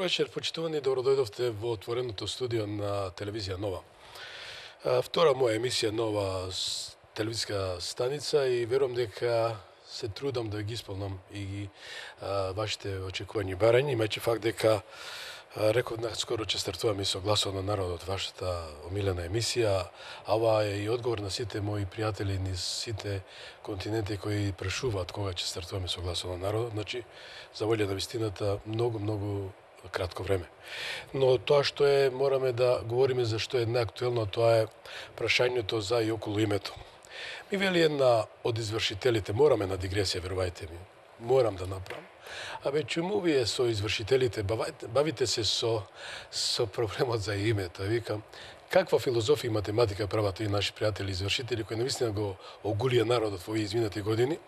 вечер, почитувани, добро дојдовте во отвореното студио на телевизија Нова. Втора моја емисија Нова телевизиска станица и верувам дека се трудам да ги исполнам и вашите очекувања и барања, имајќи факт дека реков наскоро че стартуваме со гласот на народот, вашата омилена емисија, а ова е и одговор на сите мои пријатели низ сите континенти кои прашуваат кога ќе стартуваме со гласот на народот, значи за волја на вистината многу кратко време. Но тоа што е, мораме да говориме за што е најактуелно, тоа е прашањето за и околу името. Ми вели една од извршителите, мораме на дигресија, верувајте ми, морам да направам. Абе, чему вие со извршителите, бавите се со проблемот за името. Викам, каква филозофија и математика прават и наши пријатели извршители, кои навистина го огулија народот во овие изминати години,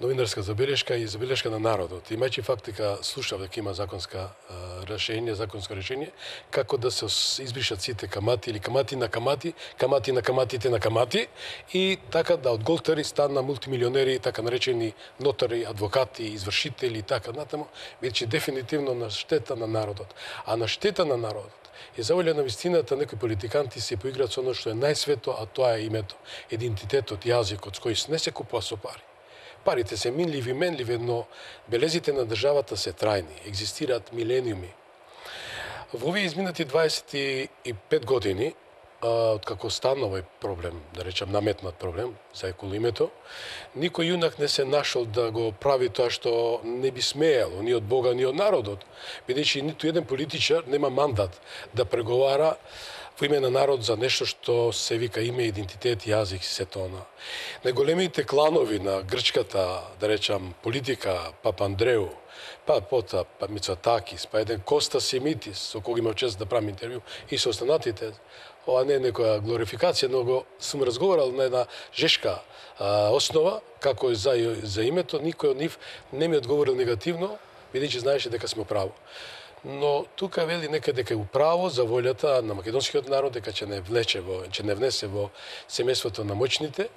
новинарска забелешка и забелешка на народот. Имајќи факт дека слушав дека има законско решение, како да се избришат сите камати или камати на камати, камати на каматите на камати и така да од голтари стана мултимилионери, така наречени нотари, адвокати, извршители и така натаму, бидејќи дефинитивно на штета на народот. А на штета на народот и за волја на вистината некои политиканти се поиграат со оно што е најсвето, а тоа е името, идентитетот, јазикот, с кој не се купува со пари. Парите се минливи, менливи, но белезите на државата се трајни, екзистираат милениуми. Во овие изминати 25 години, откако стана овој проблем, да речам наметнат проблем за околу името, никој јунак не се нашол да го прави тоа што не би смеело, ни од Бога, ни од народот, бидејќи ниту еден политичар нема мандат да преговара во име на народ за нешто што се вика име, идентитет, јазик и сето она. Најголемите кланови на грчката, да речам, политика, Папа Андреу, па пота Мицотакис, па еден Коста Семитис, со кога имав чест да правам интервју, и со останатите, ова не е некоја глорификација, но сум разговарал на една жешка основа, како за името, никој од нив не ми одговорил негативно, бидејќи знаеше дека сме право. Но тука вели некаде дека е управо за волјата на македонскиот народ, дека ќе не внесе во семејството на моќните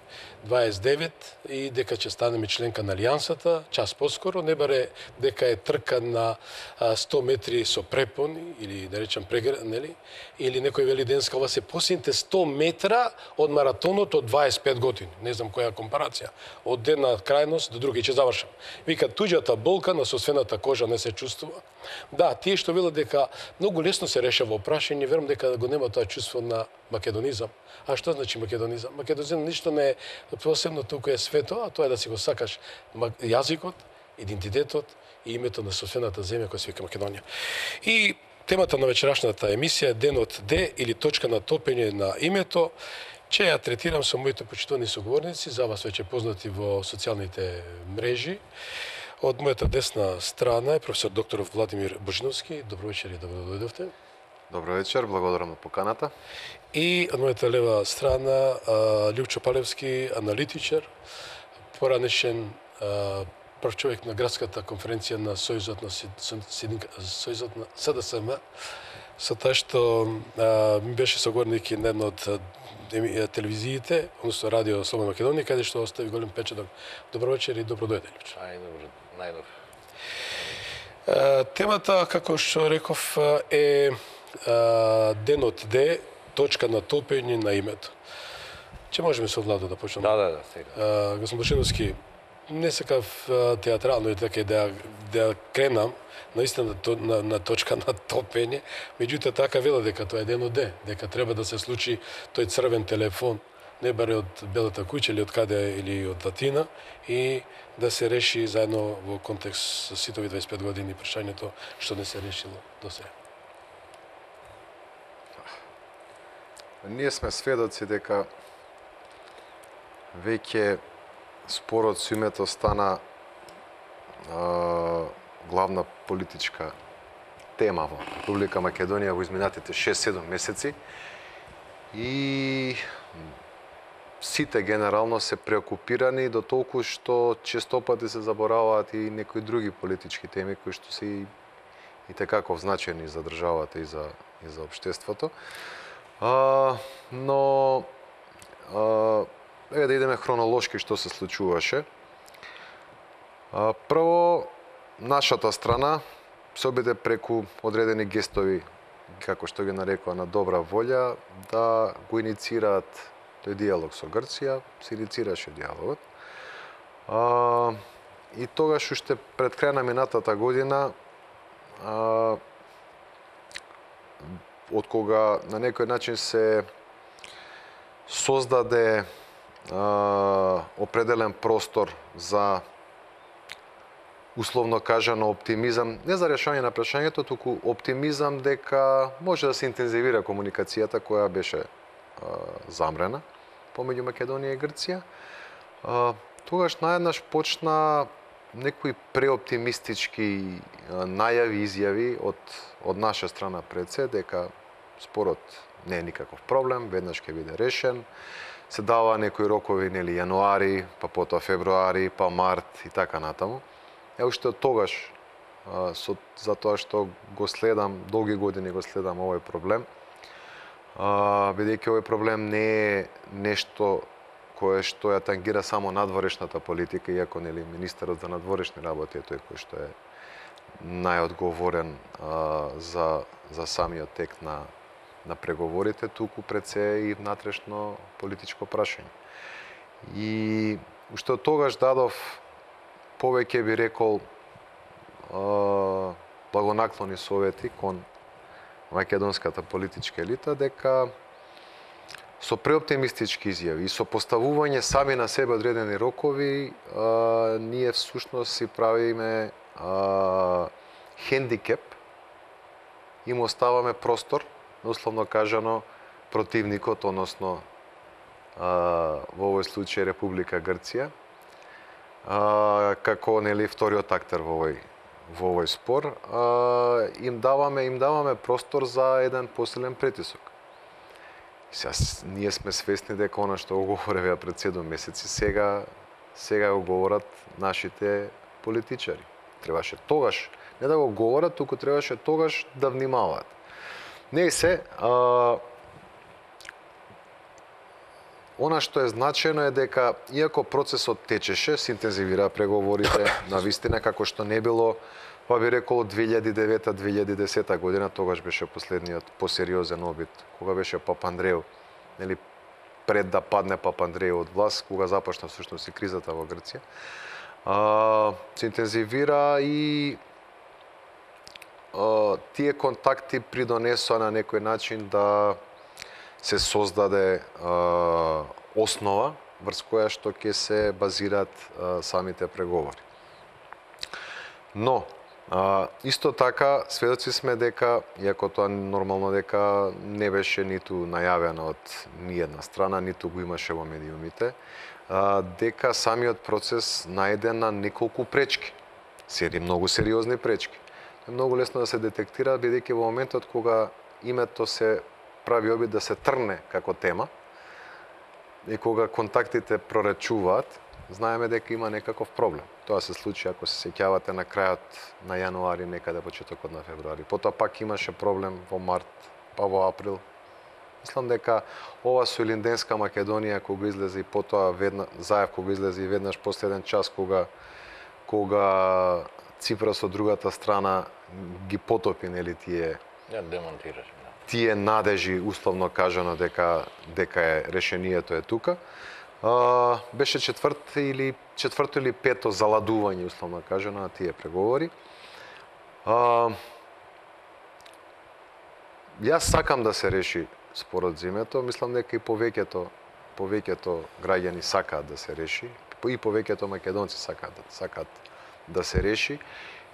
29 и дека ќе станеме членка на Алијансата, час поскоро, не баре дека е трка на 100 метри со препон или да речам нели, или некој вели денеска ова се последните 100 метра од маратонот од 25 години. Не знам која компарација. Од една крајност до друга и ќе завршам. Вика туѓата болка на собствената кожа не се чувствува. Да, тие што велат дека многу лесно се решава прашање, верам дека го нема тоа чувство на македонизам. А што значи македонизам? Македонизам ништо не е посебно туку е свето, а тоа е да си го сакаш јазикот, идентитетот и името на собствената земја која се вика Македонија. И темата на вечерашната емисија е денот Д или точка на топење на името, че ја третирам со моите почитувани соговорници, за вас веќе познати во социјалните мрежи. Од мојата десна страна е професор доктор Владимир Божиновски. Добро вечер и добро дојдовте. Добро вечер, благодарам на поканата. И од мојата лева страна Љупчо Палевски, аналитичар, поранешен прв човек на градската конференција на Сојузот на СДСМ, со тоа што ми беше соговорник и на една од телевизиите, односно Радио Слободна Македонија, каде што остави голем печаток. Добро вечер и добро дојде, Љупчо. Најдобро. Темата, како што реков, е денот Д, точка на топење на името. Че можеме со Владо да почнеме? Да, сега. Господин Бошиновски, не сакав театрално и така да кренам наистина на точка на топење, меѓутоа така вела дека тоа е денот Д, дека треба да се случи тој црвен телефон, не баре од Белата куќа или од каде или од Атина, и да се реши заедно во контекст со сите 25 години прашањето што не се решило до сега. Ние сме сведоци дека веќе спорот со името стана главна политичка тема во Република Македонија во изминатите 6-7 месеци и сите генерално се преокупирани до толку што честопати се забораваат и некои други политички теми кои што се и tekako значајни за државата и за општеството. Но еве да идеме хронолошки што се случуваше. Прво, нашата страна се обиде преку одредени гестови, како што ги нарекува на добра волја, да го инициираат тој диалог со Грција, се инициираше диалогот. И тогаш уште пред крај на минатата година, од кога на некој начин се создаде определен простор за условно кажано оптимизам, не за решање на прашањето, туку оптимизам дека може да се интензивира комуникацијата која беше замрена помеѓу Македонија и Грција. Тогаш наеднаш почна некои преоптимистички најави, изјави од наша страна пред се дека спорот не е никаков проблем, веднаш ќе биде решен. Се дава некои рокови, нели, јануари, па потоа февруари, па март и така натаму. Уште од тогаш, затоа што го следам, долги години го следам овој проблем, бидејќи овој проблем не е нешто кое што ја тангира само надворешната политика, иако нели министерот за надворешни работи е тој кој што е најодговорен за самиот тек на преговорите, туку пред се и внатрешно политичко прашање. И уште од тогаш дадов повеќе би рекол благонаклони совети кон македонската политичка елита дека со преоптимистички изјави и со поставување сами на себе одредени рокови, ние всушност си правиме хендикеп и му оставаме простор, условно кажано, противникот, односно во овој случај Република Грција, како нели вториот актер во овој спор, им даваме простор за еден посилен притисок. Ние сме свесни дека она што го говореве пред 7 месеци, сега го говорат нашите политичари. Требаше тогаш не да го говорат, туку требаше тогаш да внимаваат. Не се, она што е значено е дека, иако процесот течеше, се интензивира преговорите, навистина, како што не било, па би рекол 2009-2010 година, тогаш беше последниот посериозен обид, кога беше Папандреу, нели, пред да падне Папандреу од власт, кога започна всушност и кризата во Грција. Се интензивира и тие контакти придонесоа на некој начин да се создаде основа врз која што ќе се базираат самите преговори. Но, исто така, сведоци сме дека, иако тоа нормално дека не беше ниту најавено од ниедна страна, ниту го имаше во медиумите, дека самиот процес најде на неколку пречки. Многу сериозни пречки. Е многу лесно да се детектира, бидејќи во моментот кога името се прави обид да се трне како тема и кога контактите проречуваат, знаеме дека има некаков проблем. Тоа се случи, ако се сеќавате, на крајот на јануари, некаде почетокот на февруари. Потоа пак имаше проблем во март, па во април. Мислам дека ова со Илинденска Македонија кога излезе и потоа Заев кога излезе и веднаш последен час кога Ципрас од другата страна ги потопи, нели, тие тие надежи, условно кажано, дека решението е тука. Беше четврто или пето заладување, условно кажано, на тие преговори. Јас сакам да се реши спорот за името, мислам дека и повеќето граѓани сакаат да се реши, и повеќето македонци сакаат да се реши.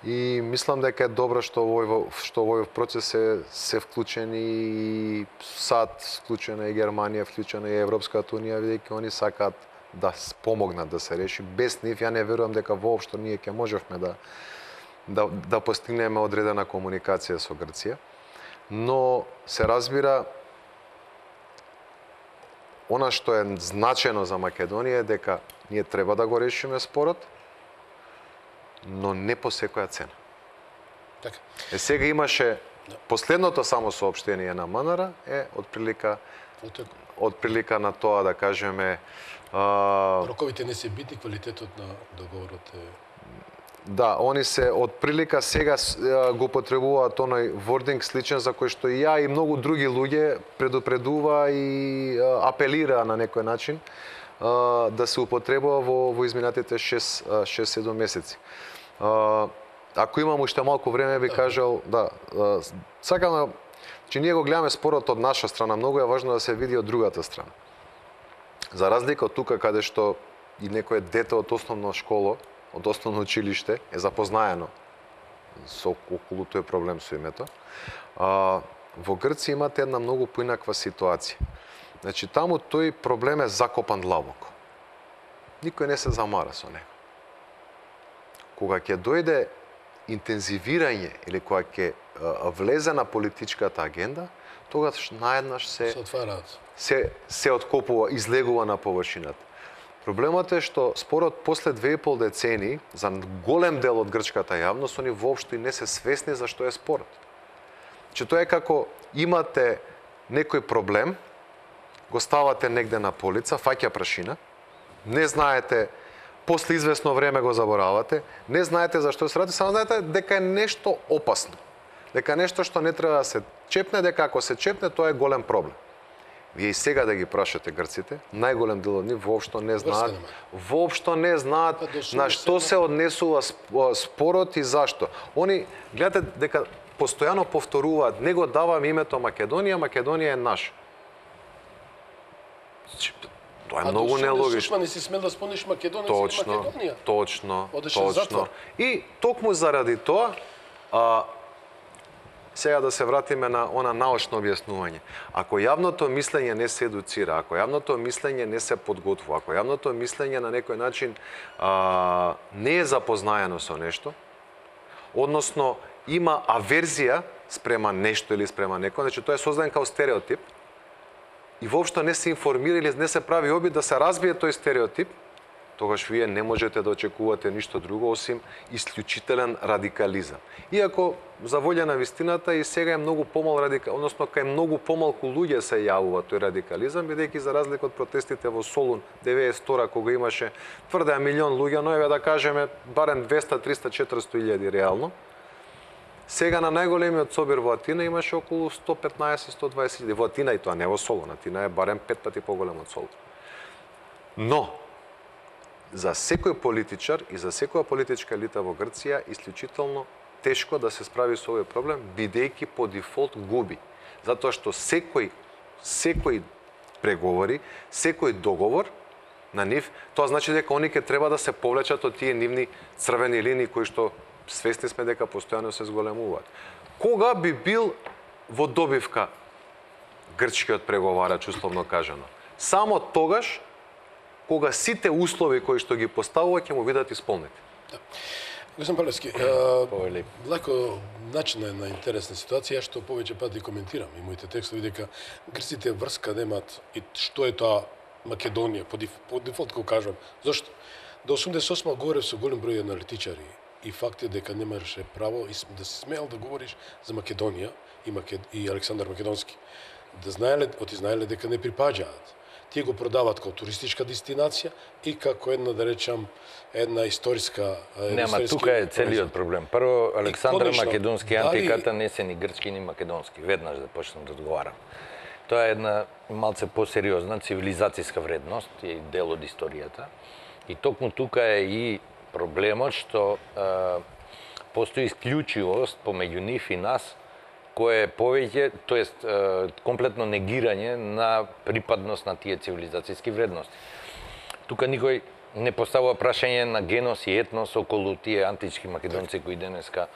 И мислам дека е добро што овој процес се вклучени и САД, вклучена и Германија, вклучена и Европската унија, бидејќи они сакаат да помогнат да се реши. Без нив ја не верувам дека воопшто ние ќе можевме да постигнеме одредена комуникација со Грција. Но се разбира, она што е значено за Македонија е дека ние треба да го решиме спорот, но не по секоја цена. Така. Сега имаше последното само соопштение на МНР е од прилика на тоа да кажеме роковите не се битни, квалитетот на договорот е Да, они се од прилика сега го потребуваат оној вординг сличен за кој што и ја и многу други луѓе предупредува и апелира на некој начин да се употребува во изминатите 6-7 месеци. Ако имам уште малку време би кажал, да, сакам че ние го гледаме спорот од наша страна, многу е важно да се види од другата страна. За разлика од тука каде што и некое дете од основна школа, од основно училиште е запознаено со околу тој проблем со името. Во Грција имате една многу поинаква ситуација. Значи, таму тој проблем е закопан длабоко. Никој не се замара со него. Кога ќе дојде интензивирање или кога ќе влезе на политичката агенда, тогаш наеднаш се откопува, излегува на површината. Проблемот е што спорот после 2,5 децени за голем дел од грчката јавност они воопшто и не се свесни за што е спорот. Че тоа е како имате некој проблем, го ставате негде на полица, фаќа прашина, не знаете, после известно време го заборавате, не знаете за што се ради, само знаете дека е нешто опасно. Дека нешто што не треба да се чепне, дека ако се чепне, тоа е голем проблем. Вие и сега да ги прашате грците, најголем дел од нив воопшто не знаат на што се однесува спорот и зашто. Они гледате дека постојано повторуваат, не го давам името Македонија, Македонија е наша. Тоа е многу нелогично. Не си смел да спомниш Македонија или Македонија. Точно. И токму заради тоа, сега да се вратиме на она научно објаснување. Ако јавното мислење не се едуцира, ако јавното мислење не се подготвува, ако јавното мислење на некој начин не е запознаено со нешто, односно има аверзија спрема нешто или спрема некој, значи тоа е создаден као стереотип, и воопшто не се информира или не се прави обид да се разбие тој стереотип, тогаш вие не можете да очекувате ништо друго осим исклучителен радикализам. Иако за волја на вистината и сега е многу помал односно кај многу помалку луѓе се јавува тој радикализам, бидејќи за разлика од протестите во Солун 92 кога имаше тврде милион луѓе, но еве да кажеме барем 200, 300, 400 илјади реално. Сега на најголемиот собир во Атина имаше околу 115-120 илјади. Во Атина и тоа не во Солун, Атина е барем 5 пати поголем од Солун. Но за секој политичар и за секоја политичка елита во Грција исклучително тешко да се справи со овој проблем, бидејќи по дефолт губи. Затоа што секој преговори, секој договор на нив, тоа значи дека они ќе треба да се повлечат од тие нивни црвени линии кои што свесни сме дека постојано се зголемуваат. Кога би бил во добивка грчкиот преговарач, условно кажано? Само тогаш кога сите услови кои што ги поставува ќе му бидат исполнети. Да. Господин Палевски, леко начина на интересна ситуација, што повеќе пати коментирам и моите текстови, дека грците врска немаат и што е тоа Македонија, по дефолт го кажам. Зошто? До 88 говорев со голем број аналитичари и факт е дека немаше право да се смеел да говориш за Македонија и Александар Македонски. Да знаеле дека не припаѓаат. Тие го продаваат како туристичка дестинација и како една, да речам, една историска... Нема, тука е целиот проблем. Прво, Александар Македонски антиката не се ни грчки, ни македонски. Веднаш да почнем да одговарам. Тоа е една малце посериозна цивилизацијска вредност и дел од историјата. И токму тука е и проблемот што постои исклучивост помеѓу нив и нас, кое е повеќе, тоест комплетно негирање на припадност на тие цивилизацијски вредности. Тука никој не поставува прашање на генос и етнос околу тие антички македонци кои денеска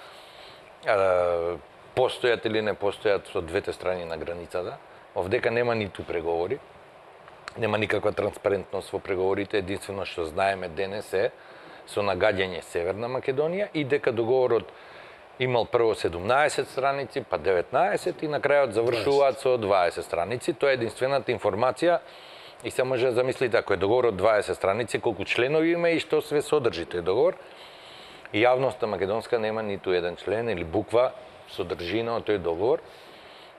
постојат или не постојат со двете страни на границата. Овдека нема ниту преговори, нема никаква транспарентност во преговорите, единствено што знаеме денес е со нагаѓање Северна Македонија и дека договорот имал прво 17 страници, па 19 и на крајот завршуваат со 20 страници. Тоа е единствената информација и се може да замислите ако е договор од 20 страници, колку членови има и што све содржи тој договор. И јавноста македонска нема ниту еден член или буква содржина од тој договор.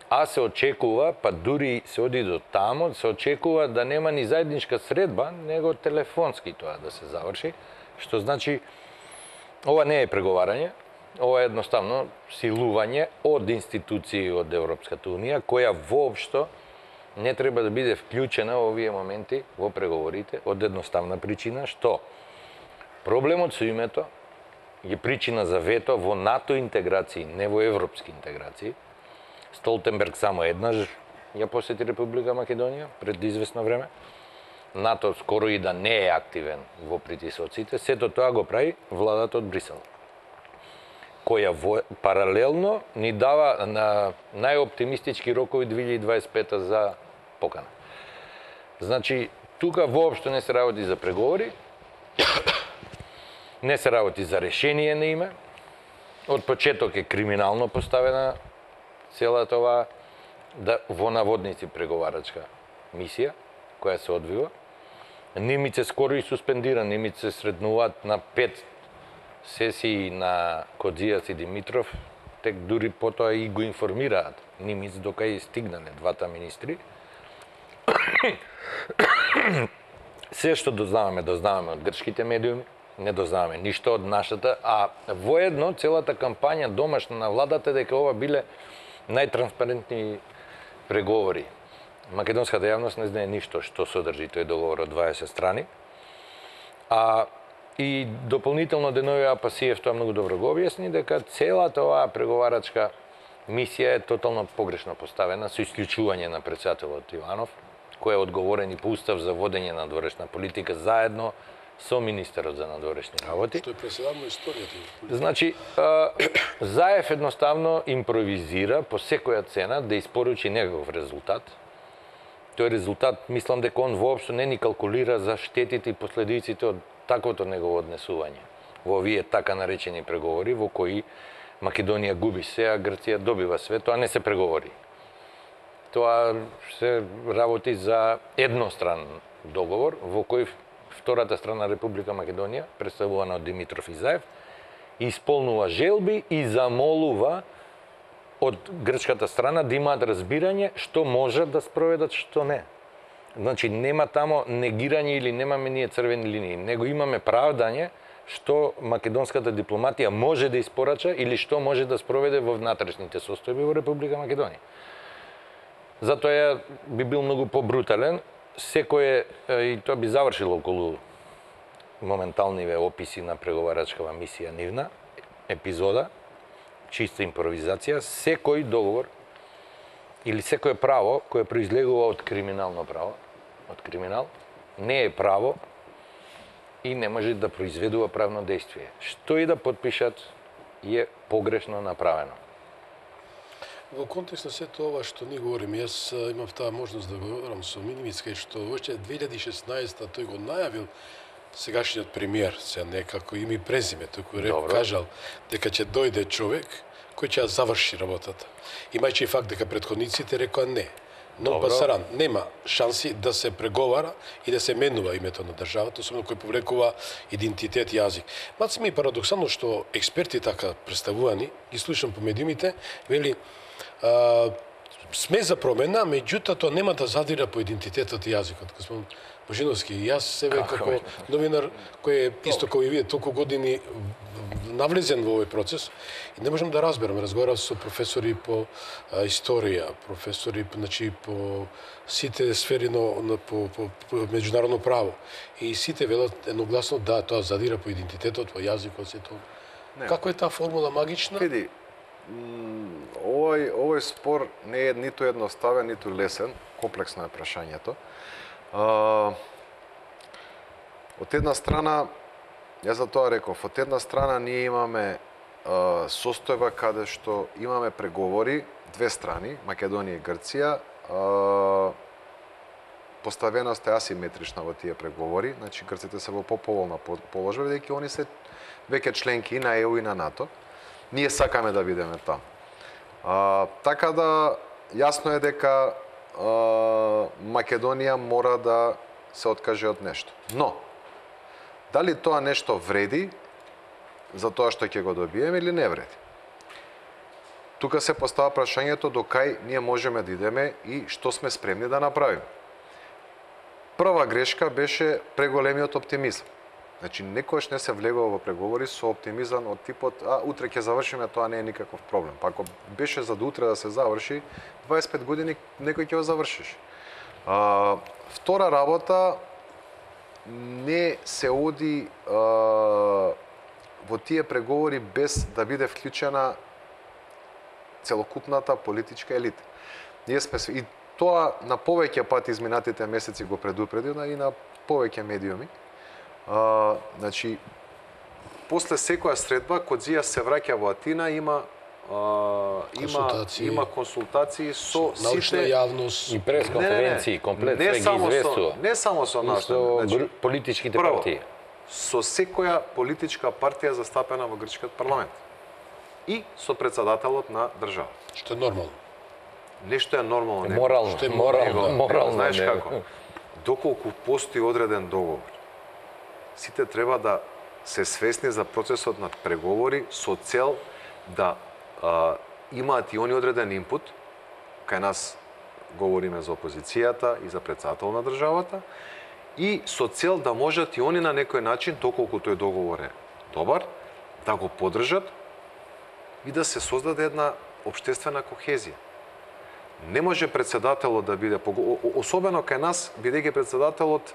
А се очекува, па дури се оди до тамо, се очекува да нема ни заедничка средба, него телефонски тоа да се заврши, што значи ова не е преговарање, ова е едноставно силување од институции од Европската Унија, која воопшто не треба да биде вклучена во овие моменти во преговорите, од едноставна причина што проблемот со името е причина за вето во НАТО интеграции, не во европски интеграции. Столтенберг само еднаш ја посети Република Македонија пред известно време. НАТО скоро и да не е активен во притисоците, сето тоа го прави владата од Брисел, која паралелно ни дава на најоптимистички рокови 2025 за покана. Значи, тука воопшто не се работи за преговори, не се работи за решение на име. Од почеток е криминално поставена целата ова во наводници преговарачка мисија која се одвива. Нимице скоро и суспендира, нимице среднуваат на 5 сесии на Кодзијас и Димитров, тек дури потоа и го информираат Нимиц дока и стигнале двата министри. Се што дознаваме од грчките медиуми, не дознаваме ништо од нашата, а воедно целата кампања домашна на владата дека ова биле најтранспарентни преговори. Македонската јавност не знае ништо што содржи тој договор од 20 страни. И дополнително Деновија Апасиев тоа многу добро го објасни дека целата оваа преговарачка мисија е тотално погрешно поставена со исклучување на претседателот Иванов, кој е одговорен и по устав за водење на надворешна политика заедно со министерот за надворешни работи. Што е преседавно историјата. Значи, Заев едноставно импровизира по секоја цена да испоручи некаков резултат. Тој резултат, мислам дека он воопшто не ни калкулира за штетите и последиците од таквото негово однесување во овие така наречени преговори во кои Македонија губи се, а Грција добива све. Тоа не се преговори. Тоа се работи за едностран договор во кој втората страна Република Македонија, представувана од Димитров и Заев, исполнува желби и замолува од грчката страна да имаат разбирање што може да спроведат, што не. Значи, нема тамо негирање или немаме ние црвени линии, него имаме правдање што македонската дипломатија може да испорача или што може да спроведе во внатрешните состојби во Република Македонија. Затоа би бил многу побрутален, секој и тоа би завршило околу моменталниве описи на преговарачкава мисија нивна, епизода, чиста импровизација, секој договор или секое право кое произлегува од криминално право, од криминал, не е право и не може да произведува правно действие. Што и да подпишат е погрешно направено. Во контекст на сето ова што ни говориме, јас имав таа можност да говорам со Минимицка, што още 2016 тој го најавил сегашниот премиер, се некако име и презиме, току кажал дека ќе дојде човек кој ќе ја заврши работата. Имајќи факт дека претходниците рекоа не. Но Пасаран нема шанси да се преговара и да се менува името на државата, особено кој повлекува идентитет и јазик. Маци ми е парадоксално што експерти така представувани, ги слушам по медиумите, вели сме за промена, меѓутоа тоа нема да задира по идентитетот и јазикот. Господин Божиновски, јас себе како новинар кој е исто како и вие толку години навлезен во овој процес и не можам да разберам. Разговарав со професори по историја, професори по сите сфери по меѓународно право и сите велат едногласно да тоа задира по идентитетот, по јазикот, сето. Како е таа формула магична? Види, овој спор не е ниту едноставен, ниту лесен, комплексно е прашањето. Од една страна, јас за тоа реков, од една страна ние имаме состојба каде што имаме преговори, две страни, Македонија и Грција, поставеност е асиметрична во тие преговори, значи грците се во поповолна положба, бидејќи они се веќе членки и на ЕУ и на НАТО. Ние сакаме да бидеме таму. Така да, јасно е дека Македонија мора да се откаже од нешто. Но, дали тоа нешто вреди за тоа што ќе го добиеме или не вреди? Тука се постава прашањето до кај ние можеме да идеме и што сме спремни да направиме. Прва грешка беше преголемиот оптимизам. Значи, некојаш не се влегува во преговори со оптимизам од типот, утре ќе завршиме, тоа не е никаков проблем. Па ако беше за да утре да се заврши, 25 години некој ќе го завршиш. Втора работа, не се оди во тие преговори без да биде вклучена целокупната политичка елита. Ние сме и тоа на повеќе пати изминатите месеци го предупредил и на повеќе медиуми. Значи, после секоја средба, Кодзија се враќа во Атина, има консултации со научна сите јавност И пресконференции, комплет све ги известува. Не само со нас, Значи, политичките партии. Со секоја политичка партија застапена во грчкиот парламент. И со председателот на држава. што е нормално. Нешто е нормално. Морално, морално. Знаеш како? Доколку постои одреден договор, сите треба да се свесни за процесот на преговори со цел да имаат и они одреден инпут. Кај нас говориме за опозицијата и за председател на државата, и со цел да можат и они на некој начин, доколку тој договор е добар, да го поддржат и да се создаде една општествена кохезија. Не може председателот да биде, особено кај нас, бидејќи председателот,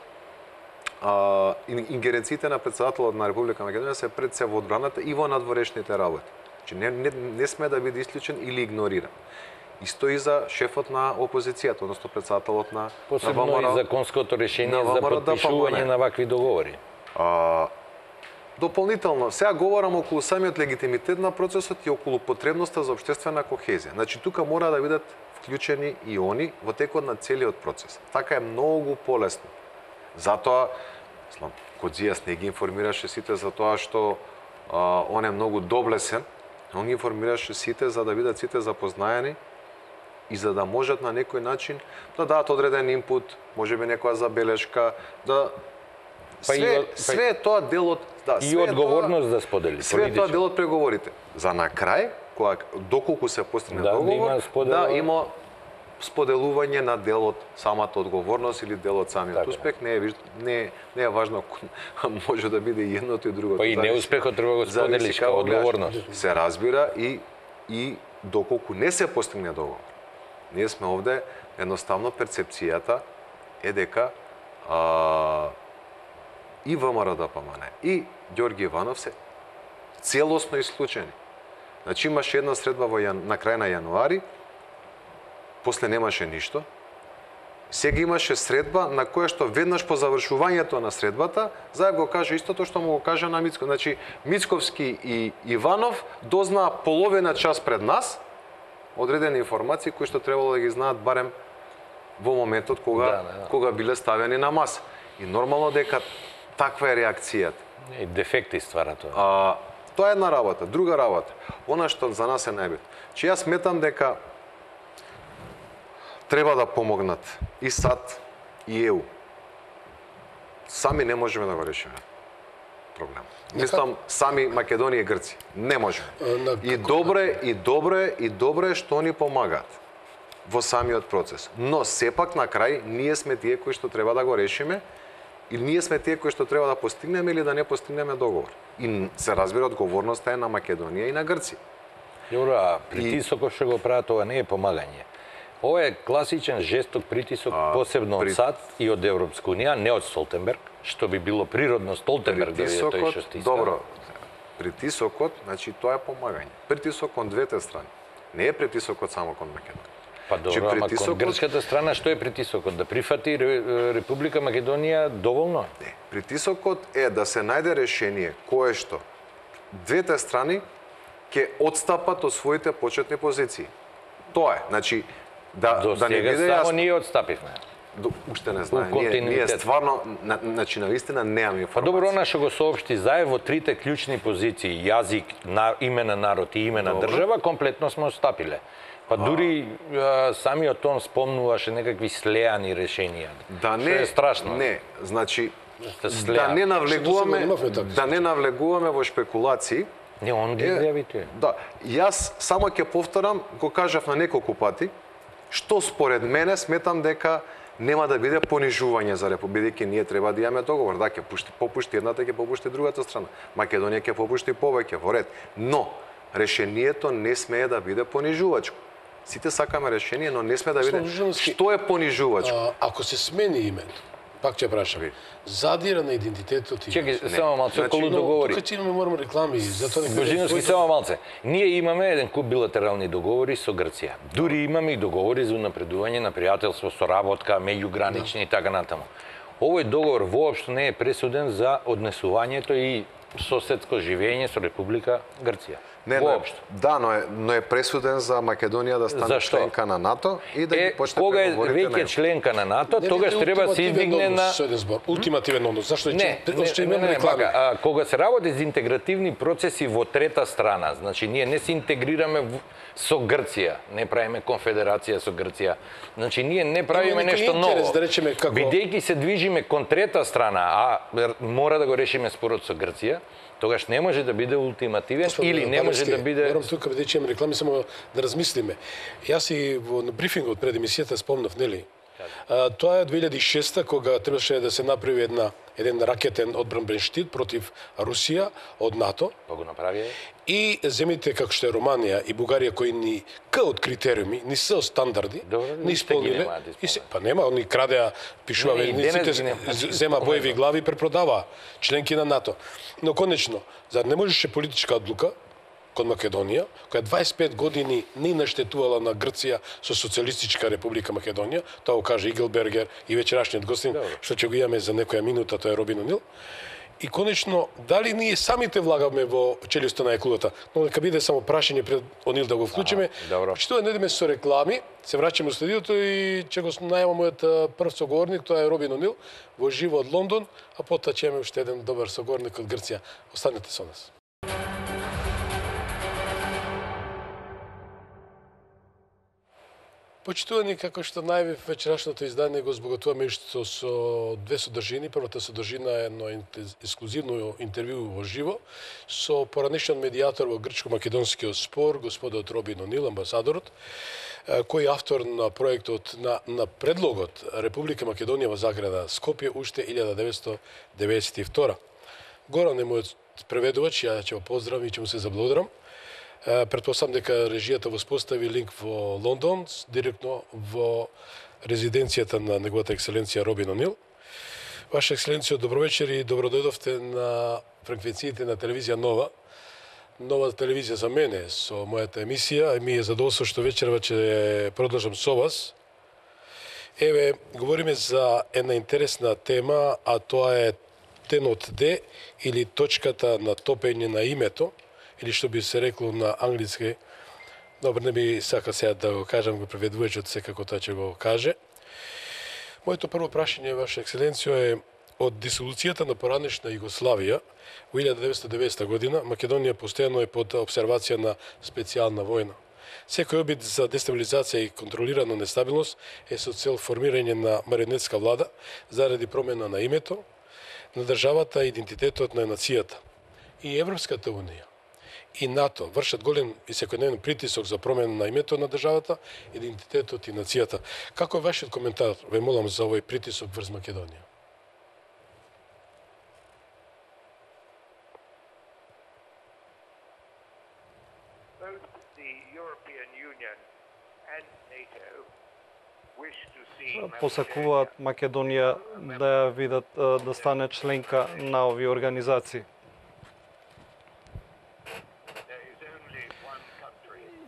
ингеренциите на председателот на Република Македонија се пред се во одбраната и во надворешните работи. Значи, не сме да биде исклучен или игнориран. Исто и за шефот на опозицијата, односно председателот на Посебно ВМРО, и законското решение на за ВМРО подпишување на вакви договори. Дополнително, сега говорам околу самиот легитимитет на процесот и околу потребноста за општествена кохезија. Значи, тука мора да бидат вклучени и они во текот на целиот процес. Така е многу полесно. Затоа, Кодзијас не ги информираше сите за тоа што он е многу доблесен, он ги информираше сите за да бидат сите запознаени и за да можат на некој начин да дадат одреден инпут, можеби некоја забелешка, да све тоа дел од И одговорност да сподели. Све тоа дел од преговорите. За на крај, доколку се постигне договор, да има споделување на делот, самата одговорност или делот самиот успех. Не е важно, може да биде и едното и другото. Па и неуспехот треба го споделиш како одговорност. Се разбира и доколку не се постигне договор. Ние сме овде, едноставно перцепцијата е дека и ВМРО-ДПМН и Ѓорги Иванов се целосно исклучени. Значи имаше една средба на крај на јануари, после немаше ништо. Сега имаше средба на која што веднаш по завршувањето на средбата, заедно го каже истото што му го кажа на Мицко. Значи Мицковски и Иванов дознаа половина час пред нас одредени информации кои што требало да ги знаат барем во моментот кога биле ставени на маса. И нормално дека таква е реакцијата. И дефекти ствара тоа. Тоа е една работа. Друга работа, она што за нас е најбитно. Че јас сметам дека треба да помогнат и САД и ЕУ. Сами не можеме да го решиме проблем. Мислам, сами Македонија и Грција. Не можеме. И добро е што они помагаат во самиот процес. Но сепак на крај ние сме тие кои што треба да го решиме и ние сме тие кои што треба да постигнеме или да не постигнеме договор. И се разбира, одговорноста е на Македонија и на Грција. Добро, а притисокот што го прават, тоа не е помагање. Ова е класичен жесток притисок, посебно од САД и од Европска унија, не од Столтенберг, што би било природно Столтенберг да биде тој што стиска. Добро, притисокот, значи тоа е помагање. Притисок кон двете страни. Не е притисокот само кон Македонија. Па добро, ама кон грчката страна што е притисокот? Да прифати Република Македонија доволно? Не, притисокот е да се најде решение кое што двете страни ќе одстапат од своите почетни позиции. Тоа е, значи да не биде јасно. Само ние одстапивме. Уште не знае. Ние стварно, значи навистина немаме информација. Па добро, она што го соопшти заедно во трите клучни позиции, јазик, име на народ и име на држава, комплетно сме одстапиле. Па дури самиот он спомнуваше некакви слеани решенија. Што е страшно. Не, значи да не навлегуваме во шпекулации. Не, он ги изјави тој. Да, јас само ќе повторам, го кажав на неколку пати, што според мене сметам дека нема да биде понижување за бидејќи ние треба да имаме договор, да ќе попушти едната, ќе попушти другата страна. Македонија ќе попушти повеќе во ред, но решението не смее да биде понижувачко. Сите сакаме решение, но не смее да биде. Што е понижувачко? Ако се смени името, пак ќе прашам, задира на идентитетот и... Чекај, само малце, околу договори. Тука ќе имаме мораме реклами, затоа нека... Божиновски, само малце. Ние имаме еден куп билатерални договори со Грција. Дури имаме и договори за унапредување на пријателство, соработка, меѓугранични и така натаму. Овој договор воопшто не е пресуден за однесувањето и соседско живење со Република Грција. Но е пресуден за Македонија да стане членка на НАТО и да ги почне кога е преговорите веќе членка на НАТО, тогаш треба да се издигне на ултимативен однос. Зашто кога се работи за интегративни процеси во трета страна, значи ние не се интегрираме со Грција, не правиме конфедерација со Грција. Значи ние не правиме нешто ново. Бидејќи се движиме кон трета страна, а мора да го решиме спорот со Грција, тогаш не може да биде ултимативен или не може да биде... Морам тука, бидејќи имам реклами, само да размислиме. Јас и во брифингот пред емисијата спомнав, нели? Тоа е 2006 кога требаше да се направи еден ракетен одбранбен штит против Русија од НАТО. Па го направи. И земјите како што е Романија и Бугарија кои ни од критериуми, ни се стандарди, не исполниле. Па нема, они крадеа, пишува вениците, зема боеви глави и препродава членки на НАТО. Но конечно, зар не можеше политичка одлука кон Македонија, која 25 години не наштетувала на Грција со Социјалистичка република Македонија, тоа го каже Игелбергер и вечерашниот гостин, што ќе го имаме за некоја минута, тоа е Робин Онил. И конечно, дали ние самите влагаме во челюста на еклудата, но нека биде само прашање пред Онил да го вклучиме. Што не идеме со реклами, се враќаме во студиото и ќе го најава мојот прв соговорник, тоа е Робин Онил, во живо од Лондон, а потоа ќе имаме уште еден добар соговорник од Грција. Останете со нас. Почитувани, како што најавив, вечерашното издание го збогатуваме уште со две содржини. Првата содржина е едно ексклузивно интервју во живо со поранешен медијатор во грчко-македонскиот спор, господот Робин Онил, амбасадорот, кој е автор на проектот на предлогот Република Македонија во Заграда Скопје уште 1992. Горан е мојот преведувач, ја ќе го поздравам и ќе му се заблагодарам. Претпоставам дека режијата воспостави линк во Лондон, директно во резиденцијата на неговата екселенција Робин Онил. Ваша екселенција, добро вечер и добродојдовте на фреквенциите на телевизија Нова. Нова телевизија за мене со мојата емисија. Ми е задоволство што вечерва ќе продолжам со вас. Еве, говориме за една интересна тема, а тоа е тенот Д или точката на топење на името, или што би се рекло на англиски, добро, не би сакал сега да го кажам, го преведувачот секако тоа ќе го каже. Моето прво прашање, Ваша екселенцијо, е од дисолуцијата на поранешна Југославија во 1990 година, Македонија постојано е под обсервација на специјална војна. Секој обид за дестабилизација и контролирана нестабилност е со цел формирање на марионетска влада заради промена на името, на државата и идентитетот на нацијата. И Европската унија и НАТО вршат голем и секојдневен притисок за промена на името на државата, идентитетот и нацијата. Како е вашиот коментар, ве молам, за овој притисок врз Македонија? Посакуваат Македонија да ја видат да стане членка на овие организации.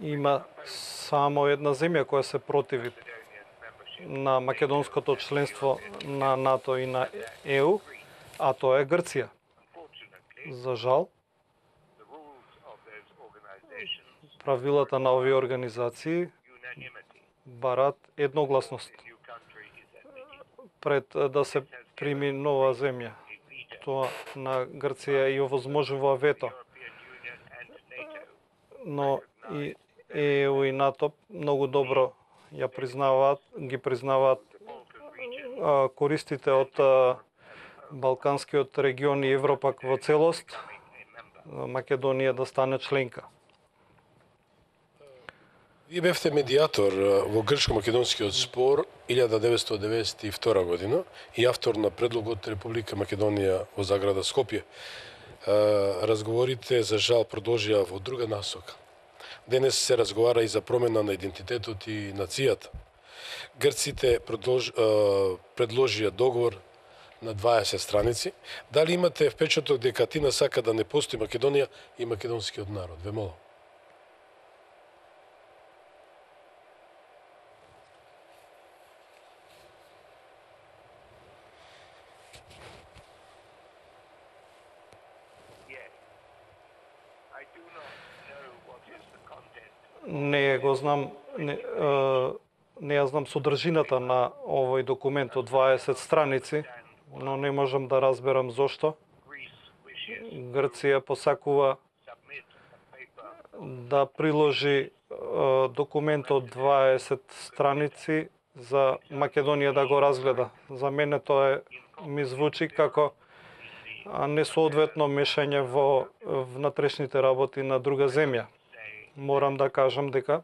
Има само една земја која се противи на македонското членство на НАТО и на ЕУ, а тоа е Грција. За жал, правилата на овие организации барат едногласност пред да се прими нова земја. Тоа на Грција и овозможува вето. Но и ЕУ и НАТО многу добро ги признаваат користите од Балканскиот регион и Европа во целост, Македонија да стане членка. Вие бевте медијатор во грчко-македонскиот спор 1992 година и автор на предлогот Република Македонија во заграда Скопје. Разговорите за жал продолжија во друга насока. Денес се разговара и за промена на идентитетот и нацијата. Грците предложија договор на 20 страници. Дали имате впечаток дека Атина сака да не постои Македонија и македонскиот народ? Ве молам. Не го знам, не ја знам содржината на овој документ од 20 страници, но не можам да разберам зошто Грција посакува да приложи документ од 20 страници за Македонија да го разгледа. За мене тоа ми звучи како несоодветно мешање во внатрешните работи на друга земја. Морам да кажам дека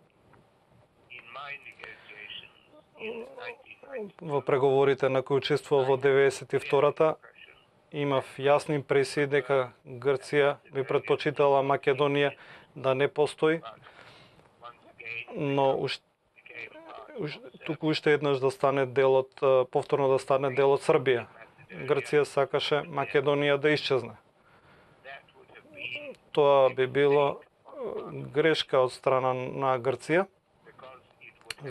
во преговорите на кои учествував во 92-та имав јасни импресии дека Грција би претпочитала Македонија да не постои, но туку уште еднаш да стане дел од, повторно да стане дел од Србија. Грција сакаше Македонија да исчезне. Тоа би било грешка од страна на Грција,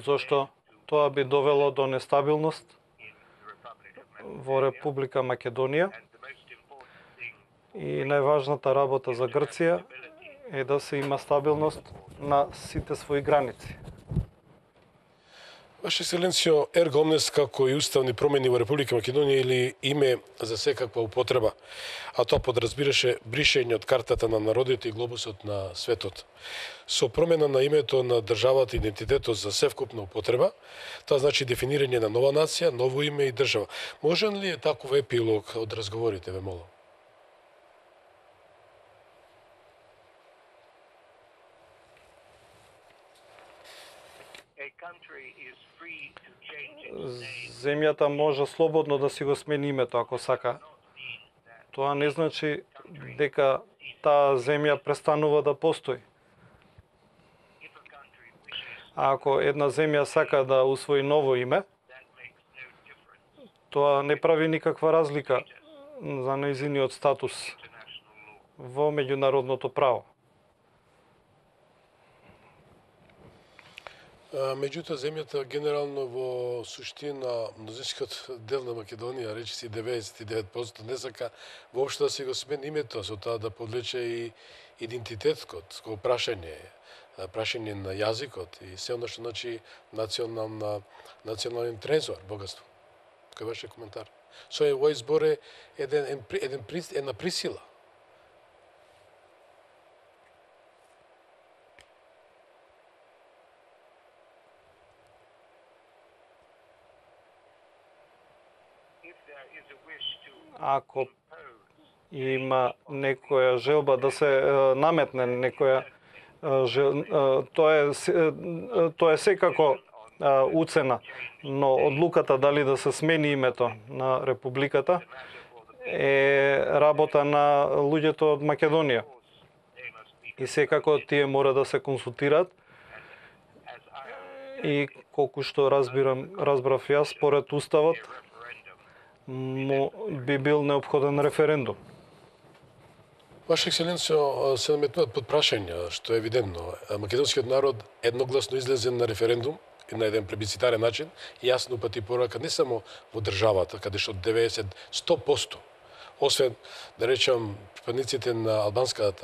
зашто тоа би довело до нестабилност во Република Македонија и најважната работа за Грција е да се има стабилност на сите своји граници. Ваше Екселенцијо, ерго омнес како и уставни промени во Република Македонија или име за секаква употреба, а тоа подразбираше бришење од картата на народите и глобусот на светот. Со промена на името на државата и идентитетот за севкупна употреба, тоа значи дефинирање на нова нација, ново име и држава. Можен ли е таков епилог од разговорите, ве молам? Земјата може слободно да си го смени името ако сака. Тоа не значи дека таа земја престанува да постои. А ако една земја сака да усвои ново име, тоа не прави никаква разлика за нејзиниот статус во меѓународното право. Меѓутоа, земјата генерално во суштина, мнозинскиот дел на Македонија, речиси 99%, не сака воопшто да си го смени името, со тоа да подлече и идентитетот, како прашање на јазикот и се оно што значи национален трезор, богатство. Кој беше коментар? Со овој збор е една присила. Ако има некоја желба да се наметне некоја тоа е секако уцена, но одлуката дали да се смени името на републиката е работа на луѓето од Македонија. И секако тие мора да се консултираат и колку што разбрав јас, според уставот би бил неопходен референдум. Ваше Екселенцијо, се наметнуваат под прашање, што е евидентно. Македонскиот народ едногласно излезе на референдум на еден плебисцитарен начин, јасно упати порака не само во државата, каде што 90-100%, освен, да речам, припадниците на албанскиот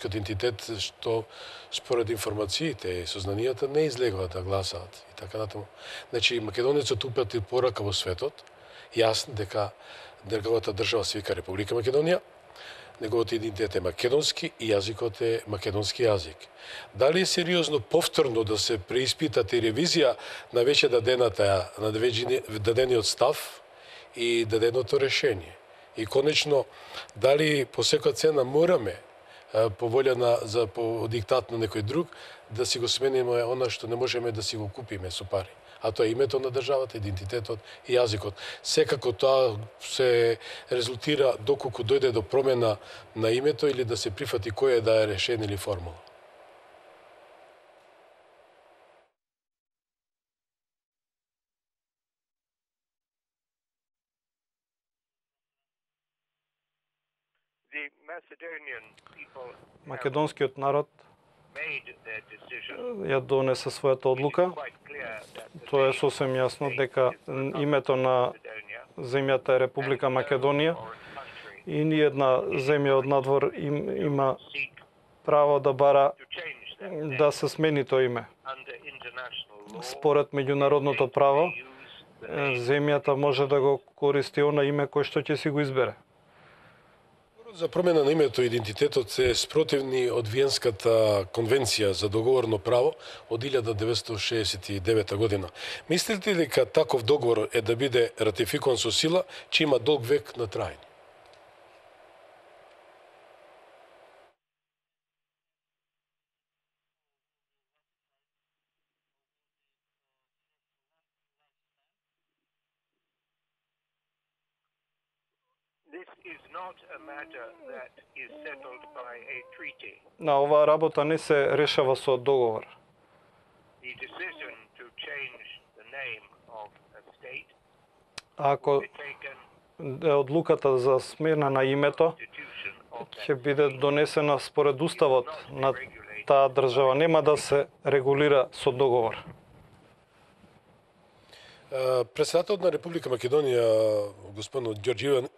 идентитет, што според информациите и сознанијата не излегуваат да гласаат и така натаму. Значи, македонецот упати порака во светот, јасно дека неговата држава се вика Република Македонија, неговиот идентитет е македонски и јазикот е македонски јазик. Дали е сериозно повторно да се преиспитат и ревизија на веќе дадениот став и даденото решение? И конечно, дали по секоја цена мораме по диктат на некој друг да си го смениме она што не можеме да си го купиме со пари, а тоа е името на државата, идентитетот и јазикот. Секако тоа се резултира доколку дојде до промена на името или да се прифати кој е да е решение или формула. Македонскиот народ ја донесе својата одлука. Тоа е сосем јасно дека името на земјата е Република Македонија и ни една земја од надвор има право да бара да се смени тоа име. Според меѓународното право, земјата може да го користи она име кој што ќе си го избере. За промена на името и идентитетот се спротивни од Виенската конвенција за договорно право од 1969 година. Мислите ли дека таков договор е да биде ратификуван со сила, че има долг век на трајање? На оваа работа не се решава со договор. Ако одлуката за смена на името ќе биде донесена според уставот на таа држава, нема да се регулира со договор. Председателот на Република Македонија, господин Ѓорѓе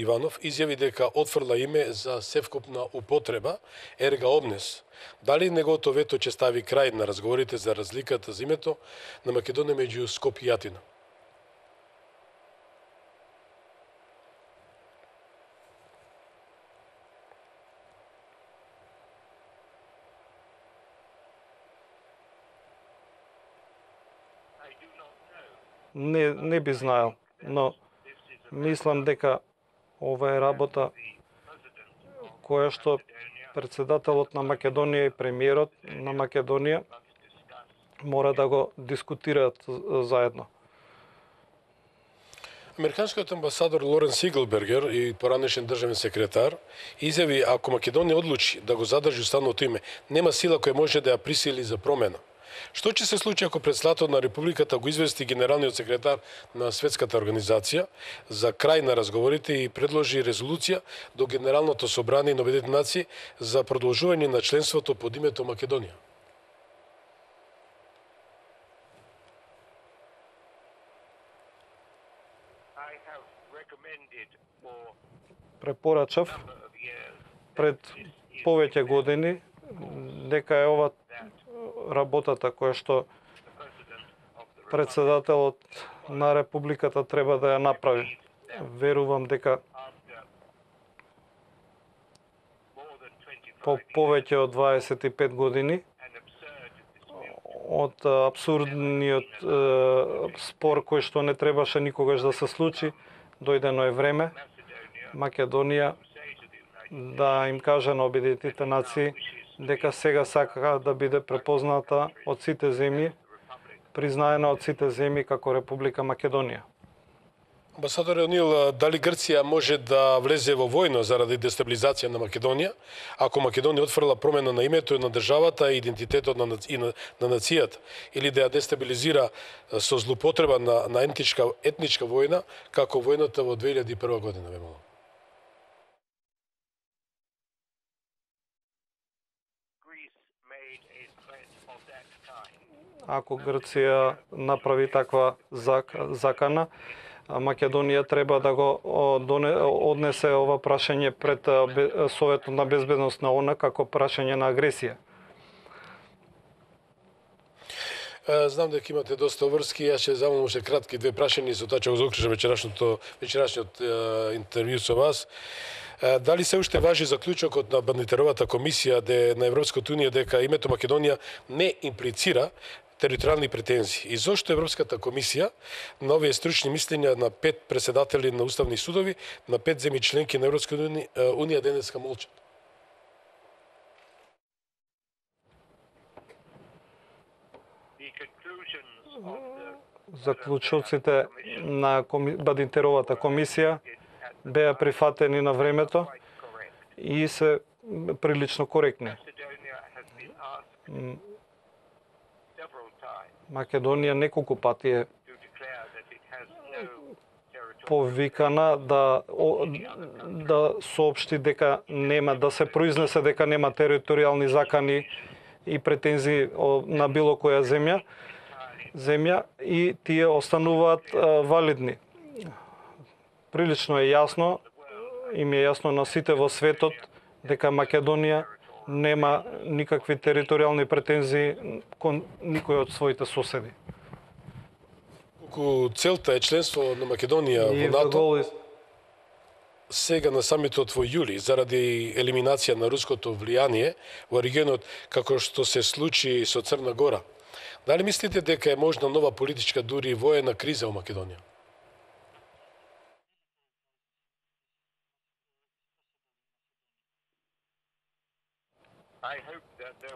Иванов, изјави дека отфрла име за севкупна употреба ерга омнес. Дали неговото вето ќе стави крај на разговорите за разликата за името на Македонија меѓу Скопје и Атина? Не би знаел, но мислам дека ова е работа која што председателот на Македонија и премиерот на Македонија мора да го дискутираат заедно. Американскиот амбасадор Лорен Сиглбергер и поранешен државен секретар изјави ако Македонија одлучи да го задржи уставното име, нема сила која може да ја присили за промена. Што ќе се случи ако председателот на Републиката го извести генералниот секретар на Светската организација за крај на разговорите и предложи резолуција до Генералното собрание на Обединетите нации за продолжување на членството под името Македонија? Препорачав пред повеќе години дека е ова работата која што председателот на Републиката треба да ја направи. Верувам дека по повеќе од 25 години од абсурдниот спор кој што не требаше никогаш да се случи, дојдено е време Македонија да им каже на Обединетите нации дека сега сака да биде препозната од сите земји, признаена од сите земји како Република Македонија. Амбасадор Онил, дали Грција може да влезе во војна заради дестабилизација на Македонија, ако Македонија отфрла промена на името на државата и идентитетот на нацијата, или да ја дестабилизира со злоупотреба на етничка војна, како војната во 2001 година, ве молам? Ако Грција направи таква закана, Македонија треба да го однесе ова прашање пред Советот на безбедност на ООН како прашање на агресија. Знам дека имате доста врски, јас ќе замолам уште кратки две прашања за тоа ќе го заклучам вечерашниот интервју со вас. Дали се уште важи заклучокот на Бандитеровата комисија на Европската унија дека името Македонија не имплицира територијални претензии? И зошто Европската комисија на овие стручни мислења на 5 председатели на уставни судови, на 5 земји членки на Европската унија денеска молчат? Заклучоците на Бадинтеровата комисија беа прифатени на времето и се прилично коректни. Македонија неколку пати е повикана да соопшти дека нема, да се произнесе дека нема територијални закани и претензии на било која земја и тие остануваат валидни. Прилично е јасно, им е јасно на сите во светот дека Македонија нема никакви територијални претензии кон никој од своите соседи. Колку целта е членство на Македонија во НАТО, сега на самитот во јули, заради елиминација на руското влијание во регионот, како што се случи со Црна Гора, дали мислите дека е можна нова политичка, дури воена криза во Македонија?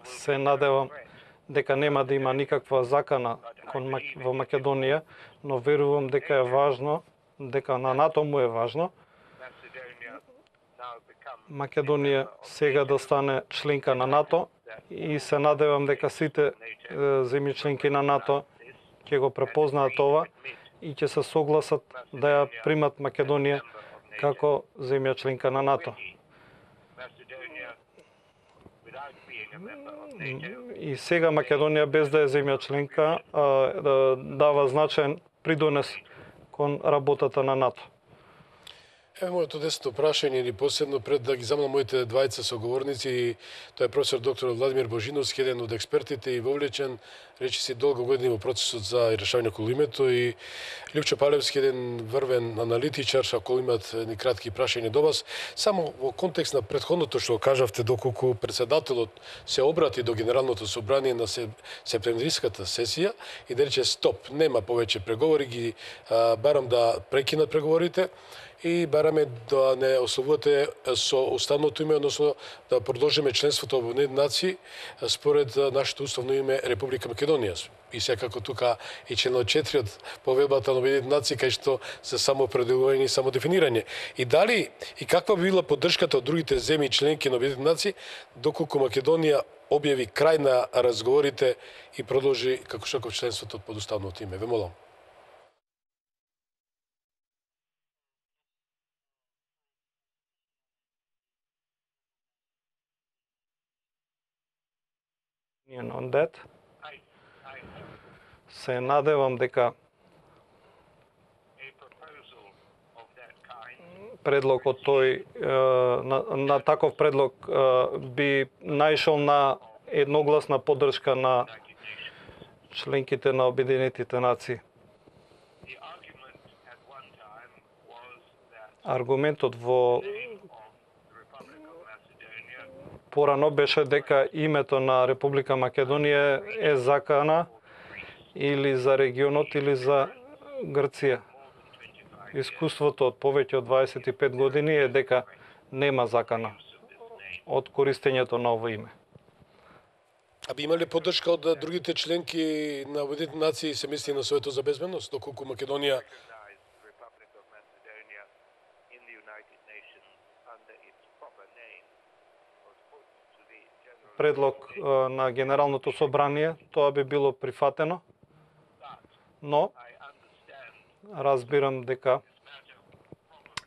Се надевам дека нема да има никаква закана во Македонија, но верувам дека е важно, дека на НАТО му е важно Македонија сега да стане членка на НАТО и се надевам дека сите земји членки на НАТО ќе го препознаат ова и ќе се согласат да ја примат Македонија како земја членка на НАТО. И сега Македонија, без да е земја членка, дава значаен придонес кон работата на НАТО. Еве моето десно прашање или посебно пред да ги замолам моите двајца соговорници, тоа е професор доктор Владимир Божиновски, еден од експертите и вовлечен, речиси долго години во процесот за решавање околу името, и Лјупчо Палевски, еден врвен аналитичар, ако имат ни кратки прашања до вас. Само во контекст на претходното што кажавте, доколку председателот се обрати до Генералното собрание на септемвриската сесија и да рече стоп, нема повеќе преговори, ги барам да прекинат преговорите, и бараме да не ословувате со уставното име, односно да продолжиме членството во Обединетите нации според нашето уставно име Република Македонија. И секако тука и членот 4 од повелбата на Обединетите нации, кај што се самоопределување и самодефинирање. И дали и каква би била поддршката од другите земји членки на Обединетите нации доколку Македонија објави крај на разговорите и продолжи како шоков членството под уставното име? Ве молам. On that. Се надевам дека предлогот тој на таков предлог би наишол на едногласна поддршка на членките на Обединетите нации. Аргументот во порано беше дека името на Република Македонија е закана или за регионот или за Грција. Искуството од повеќе од 25 години е дека нема закана од користењето на ово име. А би имале поддршка од другите членки на Обединетите нации, се мисли на Советот за безбедност, доколку Македонија предлог на Генералното собрание, тоа би било прифатено, но разбирам дека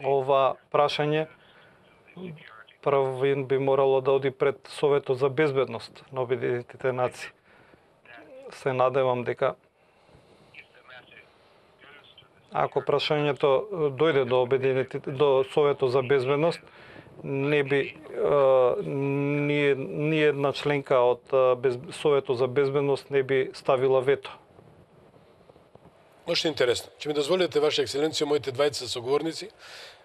ова прашање првин би морало да оди пред Советот за безбедност на Обединетите нации. Се надевам дека ако прашањето дојде до Советот за безбедност, не би ни една членка од Советот за безбедност не би ставила вето. Ошто интересно. Ќе ми дозволите, Ваша екселенција, моите двајца соговорници,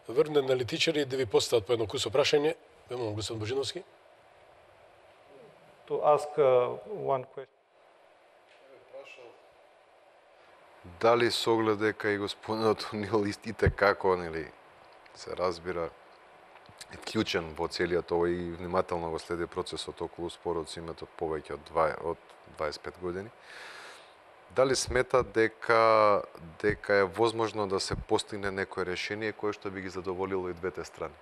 врвни аналитичари, да ви постават по едно кусо прашање. Ве молам, господин Божиновски. To ask one question. Дали со оглед дека и господинот Нил истите како, нели, се разбира, е клучен во целиот овој и внимателно го следи процесот околу спорот со името повеќе од 25 години. Дали смета дека е возможно да се постигне некое решение кое што би ги задоволило и двете страни?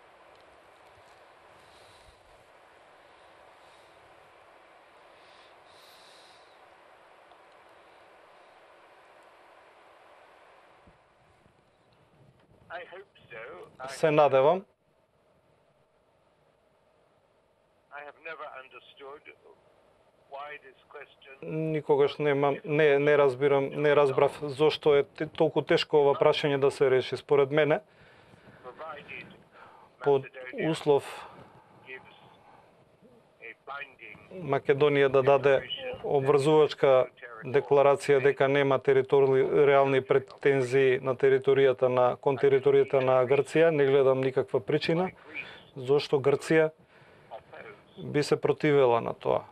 Се надевам. Никогаш не разбрав зошто е толку тешко ова прашање да се реши. Според мене, под услов Македонија да даде обврзувачка декларација дека нема територијални претензии на кон територијата на Грција, не гледам никаква причина зошто Грција би се противела на тоа.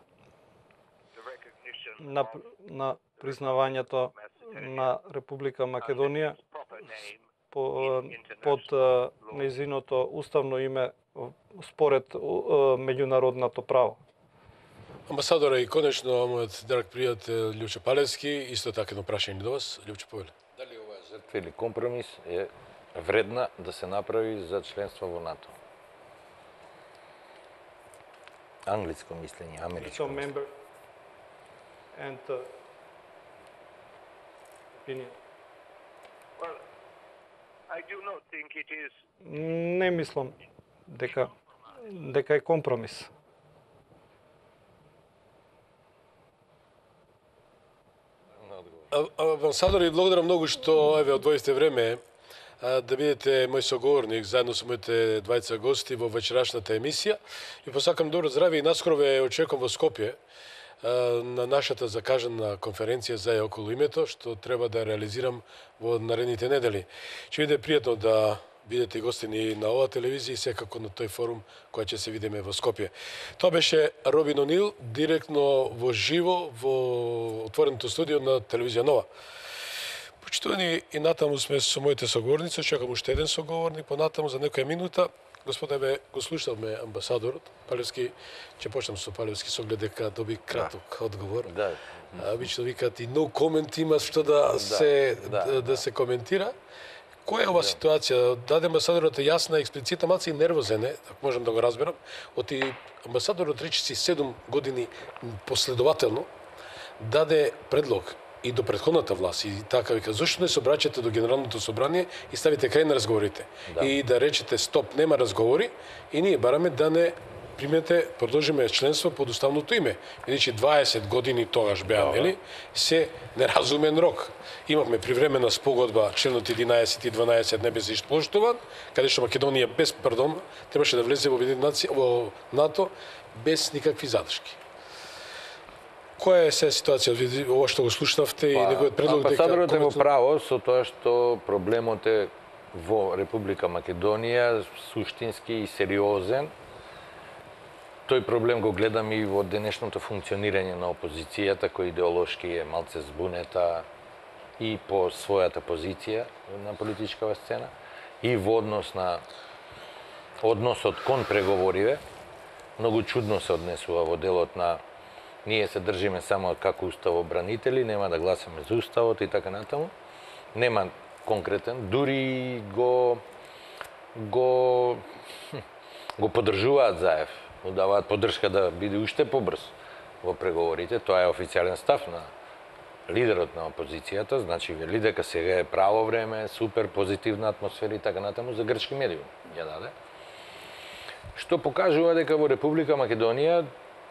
На признавањето на Република Македонија под нејзиното уставно име според меѓународното право. Амбасадора и конечно мојот драг пријател Љупче Палевски, исто така едно прашање до вас, Љупче, повели. Дали ова жртва или компромис е вредна да се направи за членство во НАТО? Англиско мислење, америчко мислење. And opinion. Well, I do not think it is. Не мислам дека е компромис. Амбасадори, благодарам многу што одвоите време да бидете мој соговорник заедно со моите двајца гости во вечерашната емисија. И посакам добро здравје и наскоро ве очекувам во Скопје на нашата закажана конференција за околу името, што треба да реализирам во наредните недели. Ќе биде пријатно да бидете гостини на оваа телевизија и секако на тој форум кој ќе се видиме во Скопје. Тоа беше Робин Онил, директно во живо во отвореното студио на телевизија Нова. Почитувани, и натаму сме со моите соговорници, чекам уште еден соговорник, понатаму за некоја минута. Господе, го слушавме амбасадорот Палевски, ќе почнам со Палевски со оглед дека доби краток одговор. Да. Обично викаат и no comment има што да се коментира. Која е ова ситуација? Даде амбасадорот јасна, експлицитна, малце и нервозен е, ако можам да го разберам. Оти амбасадорот речиси 7 години последователно даде предлог и до претходната власт и така вика, зошто не се обраќате до Генералното собрание и ставите крај на разговорите? Да. И да речете стоп, нема разговори и ние бараме да не примете, продолжиме членство под уставното име. Бидејќи 20 години тогаш беа, нели? Се неразумен рок. Имавме привремена спогодба, членот 11 и 12 не беше испоштуван, каде што Македонија без пардон требаше да влезе во НАТО без никакви задршки. Која е се ситуација, ова што го слушнавте и неговиот предлог дека... Амбасадорот е во право со тоа што проблемот е во Република Македонија суштински и сериозен. Тој проблем го гледам и во денешното функционирање на опозицијата, кој идеолошки е малце збунета и по својата позиција на политичкава сцена, и во односот кон преговориве. Многу чудно се однесува во делот на ние се држиме само како уставобранители, нема да гласаме за уставот и така натаму. Нема конкретен, дури го поддржуваат Заев, му даваат поддршка да биде уште побрз во преговорите. Тоа е официјален став на лидерот на опозицијата, значи вели дека сега е право време, супер позитивна атмосфера и така натаму, за грчки медиуми ја даде. Што покажува дека во Република Македонија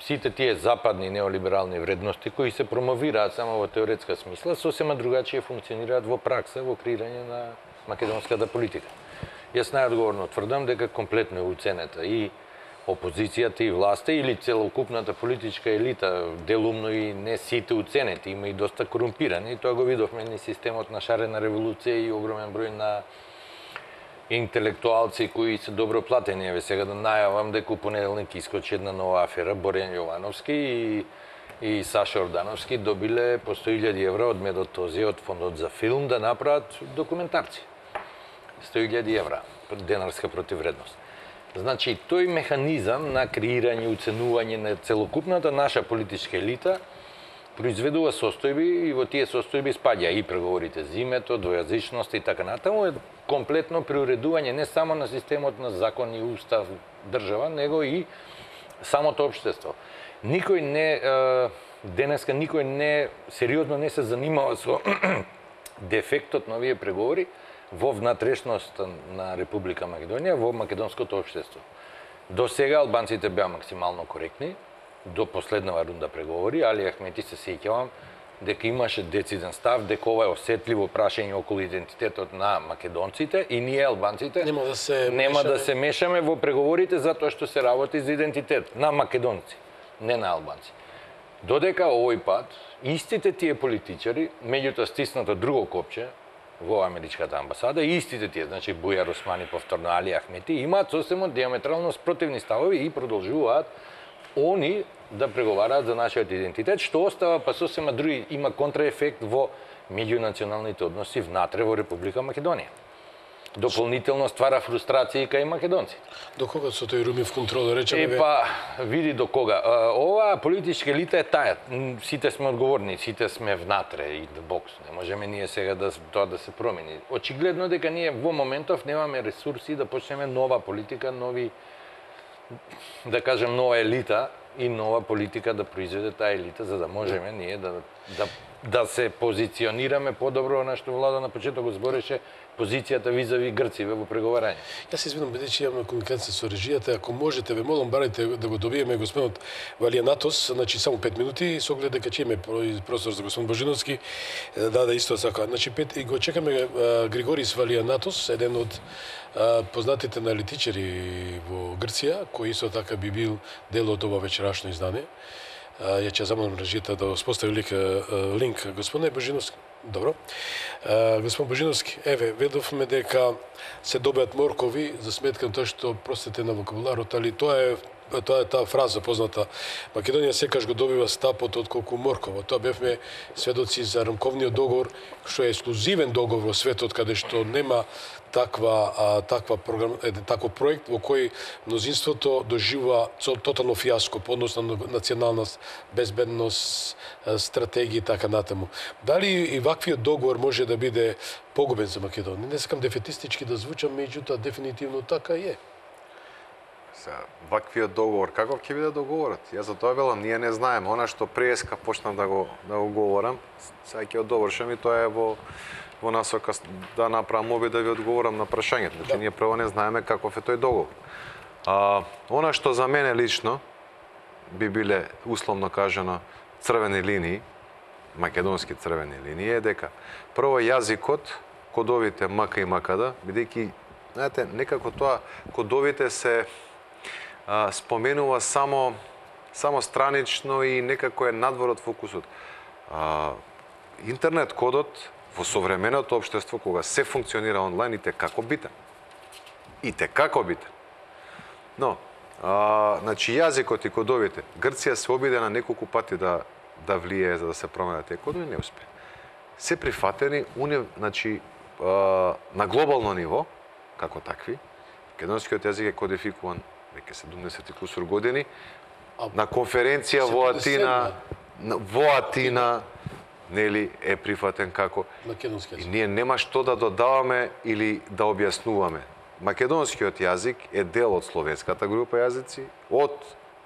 сите тие западни неолиберални вредности кои се промовираат само во теоретска смисла, сосема другачие функционираат во пракса, во креирање на македонската политика. Јас најодговорно тврдам дека комплетно е уценета и опозицијата и власта или целокупната политичка елита, делумно и не сите уценети, има и доста корумпирани, и тоа го видовме ни системот на шарена револуција и огромен број на интелектуалци кои се добро платени. Еве сега да најавам дека у понеделник искочи една нова афера, Борјан Јовановски и Саша Ордановски добиле по 100.000 евра од Медотози, од фондот за филм, да направат документарци. 100.000 евра, денарска противредност. Значи, тој механизам на креирање, уценување на целокупната наша политичка елита произведува состојби и во тие состојби спаѓа и преговорите за името, двојазичност и така натаму, е комплетно приуредување не само на системот на закон и устав држава, него и самото општество. Никој не денеска никој не сериозно не се занимава со дефектот на овие преговори во внатрешност на Република Македонија, во македонското општество. До сега албанците беа максимално коректни, до последнава рунда преговори, Али Ахмети се сеќавам дека имаше дециден став, дека ова е осетливо прашање околу идентитетот на македонците и ние албанците нема да се мешаме во преговорите затоа што се работи за идентитет на македонци, не на албанци. Додека овој пат истите тие политичари, меѓутоа стиснато друго копче во америчката амбасада, истите тие, значи Бујар Османи, повторно Али Ахмети, имаат сосема диаметрално спротивни ставови и продолжуваат они да преговараат за нашиот идентитет, што остава па сосема други, има контраефект во меѓунационалните односи внатре во Република Македонија. Дополнително ствара фрустрација кај македонци. До кога со тој Румив контрол речеме? Види до кога. Оваа политичка елита е таја. Сите сме одговорни, сите сме внатре и бокс. Не можеме ние сега тоа да се промени. Очигледно дека ние во моментов немаме ресурси да почнеме нова политика, да кажем нова елита и нова политика да произведе таа елита, за да можеме ние да се позиционираме подобро, на што влада на почетокот збореше позицијата визави Грција во преговарање. Јас се извинувам, бидејќи имаме комуникација со режијата, ако можете, ве молам, барајте да го добиеме господинот Валијанатос, значи само 5 минути, со оглед дека ќе имаме простор за господин Божиновски, да исто така. Значи и го чекаме Григорис Валијанатос, еден од познатите аналитичари во Грција, кој исто така би бил дел од ова вечерашно издание. Ја ќе замолам режијата да спостави линк господине Божиновски. Добро. Господин Божиновски, еве, ведовме дека се добиат моркови за сметка на тоа што простите на вокабуларот, али тоа е таа фраза позната. Македонија секаш го добива стапот отколку моркова. Тоа бевме сведоци за рамковниот договор, што е ексклузивен договор во светот, каде што нема таков проект во кој мнозинството доживува тотално фиаско по однос на национална безбедност, стратегија и така натаму. Дали и ваквиот договор може да биде погубен за Македонија? Не сакам дефетистички да звучам, меѓутоа дефинитивно така е. Ваквиот договор, каков ќе биде договорот? Јас за тоа велам, ние не знаеме. Она што преска почнав да го говорам, сега ќе одовршам и тоа е во насока да направам обид да ви одговорам на прашањето. Значи, ние прво не знаеме каков е тој договор. Она што за мене лично би биле, условно кажано, црвени линии, македонски црвени линии, е дека прво јазикот, кодовите МК и МКД, бидејќи, знаете, некако тоа кодовите се споменува само странично и некако е надвор од фокусот. Интернет кодот во современото општество, кога се функционира онлайн, и те како битен. Но, значи, јазикот и кодовите, Грција се обиде на неколку пати да влие за да се променат тие кодови, не успе. Се прифатени, значи, на глобално ниво, како такви, македонскиот јазик е кодификуван веќе 70 и кусур години, на конференција во Атина, нели, е прифатен како македонски јазик. И ние нема што да додаваме или да објаснуваме. Македонскиот јазик е дел од словенската група јазици, од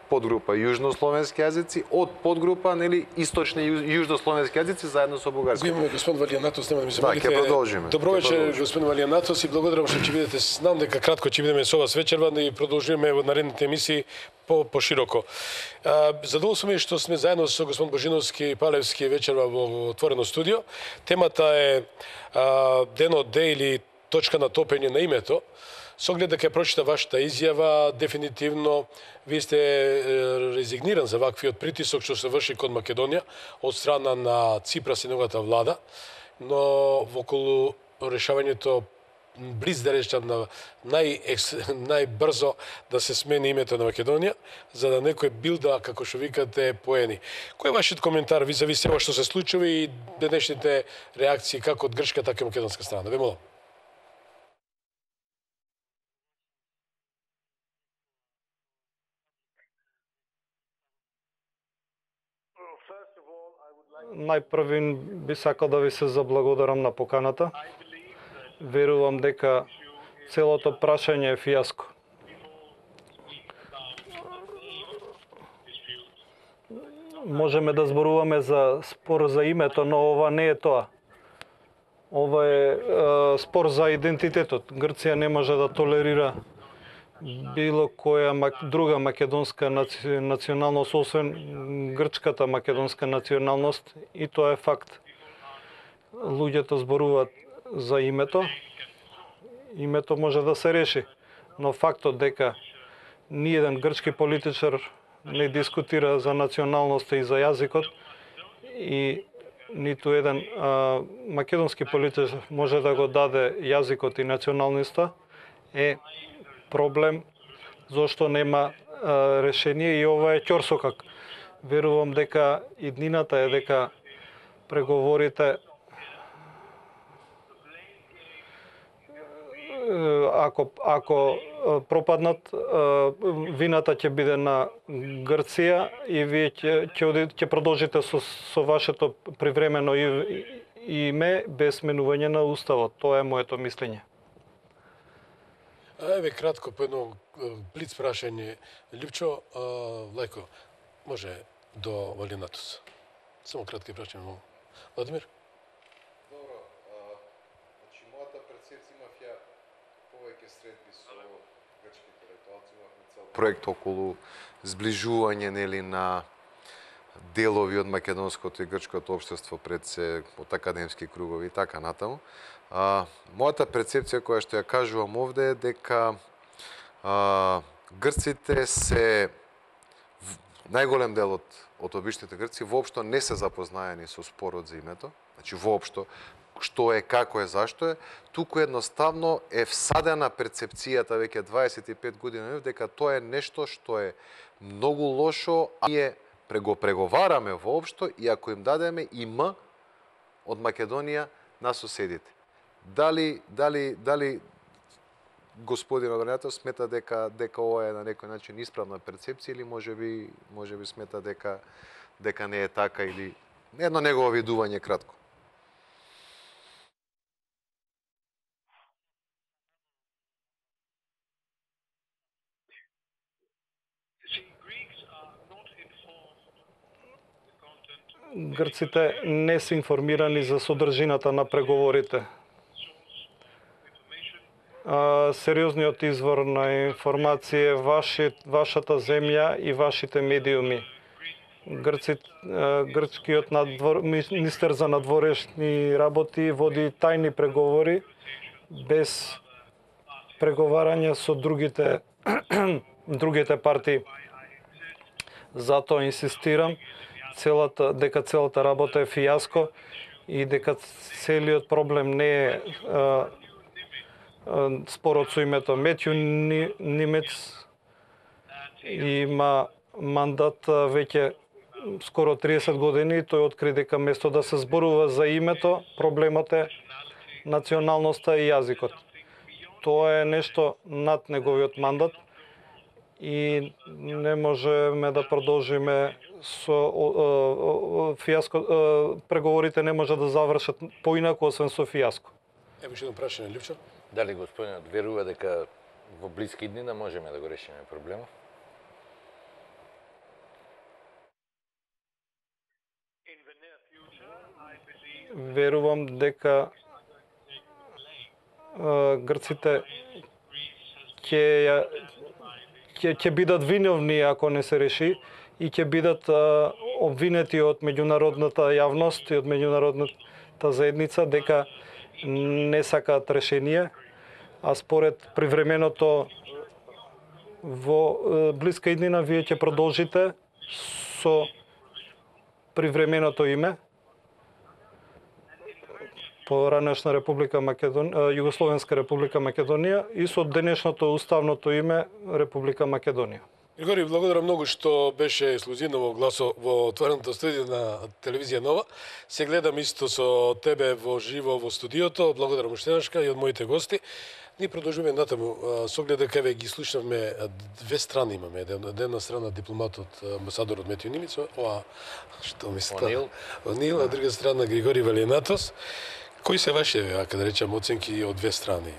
подгрупа јужнословенски јазици, од подгрупа, нели, источни јужнословенски јазици заедно со бугарски. Имаме господин Валијанатос, нема да ми се молите. Да, ќе продолжиме. Добро вечер, господин Валијанатос, и благодарам што ќе бидете. Знам дека кратко ќе бидеме со вас вечерва и продолжиме во наредните емисии пошироко. Задоволство ми е што сме заедно со господин Божиновски и Палевски вечерва во отворено студио. Темата е денот Д или точка на топење на името. Со оглед дека прочита вашата изјава, дефинитивно вие сте резигниран за ваквиот притисок што се врши кон Македонија од страна на Ципрас и неговата влада, но воколу решавањето близ да речам на најбрзо да се смени името на Македонија, за да некој билда, како што викате, поени. Кој е вашиот коментар визави сева што се случува и денешните реакции како од грчка, така и македонска страна? Ве молам. First of all, I would најпрвин би сакал да ви се заблагодарам на поканата. Верувам дека целото прашање е фијаско. Можеме да зборуваме за спор за името, но ова не е тоа. Ова е спор за идентитетот. Грција не може да толерира било која друга македонска националност, освен грчката македонска националност, и тоа е факт. Луѓето зборуваат за името. Името може да се реши, но фактот дека ниеден грчки политичар не дискутира за националноста и за јазикот, и ниту еден македонски политичар може да го даде јазикот и националноста, е проблем зашто нема решение, и ова е ќорсокак. Верувам дека иднината е дека преговорите, ако пропаднат, вината ќе биде на Грција и вие ќе продолжите со вашето привремено име без менување на уставот. Тоа е моето мислење. Еве кратко по едно блиц прашање. Лјупчо, Влајко, може до Валинатус. Само кратки прашање. Владимир? Добро, значи мојата перцепција имав ја повеќе средби со грчки интелектуалци, имавме цел проект околу зближување нели на делови од македонското и грчкото општество пред се од академски кругови и така натаму. Мојата перцепција која што ја кажувам овде е дека грците се, најголем дел од обичните грци воопшто не се запознаени со спорот за името, значи воопшто што е, како е, зашто е, туку едноставно е всадена перцепцијата веќе 25 години дека тоа е нешто што е многу лошо, а ние преговараме воопшто и ако им дадеме има од Македонија на соседите. Дали господин Огранјатов смета дека ова е на некој начин исправна перцепција, или можеби смета дека не е така, или едно негово видување кратко. Грците не се информирани за содржината на преговорите. Сериозниот извор на информација е вашата земја и вашите медиуми. Грчкиот министер за надворешни работи води тајни преговори без преговарање со другите партии. Затоа инсистирам дека целата работа е фијаско и дека целиот проблем не е спорот со името. Метју Нимец има мандат веќе скоро 30 години. Тој откри дека место да се зборува за името, проблемот е националноста и јазикот. Тоа е нешто над неговиот мандат и не можеме да продолжиме со фијаско. Преговорите не може да завршат поинаку освен со фијаско. Ево уште едно прашање, Лјупчо. Дали господинот верува дека во блиски дни можеме да го решиме проблемот? Верувам дека грците ќе бидат виновни ако не се реши и ќе бидат обвинети од меѓународната јавност и од меѓународната заедница дека не сакаат решение, а според привременото во блиска иднина вие ќе продолжите со привременото име поранешна Република Македонија, Југословенска Република Македонија и со денешното уставното име Република Македонија. Григори, благодарам многу што беше ексклузивно во гласо во отвореното студио на телевизија Нова. Се гледам исто со тебе во живо во студиото. Благодарам уште еднашка и од моите гости. Ние продолжуваме натаму со оглед дека ве ги слушнавме две страни имаме. Една страна дипломатот амбасадорот Метјо Нимиц, ова што ми става Онил, а друга страна Григори Валијанатос. Кои се ваши, ако да речем, оценки од две страни?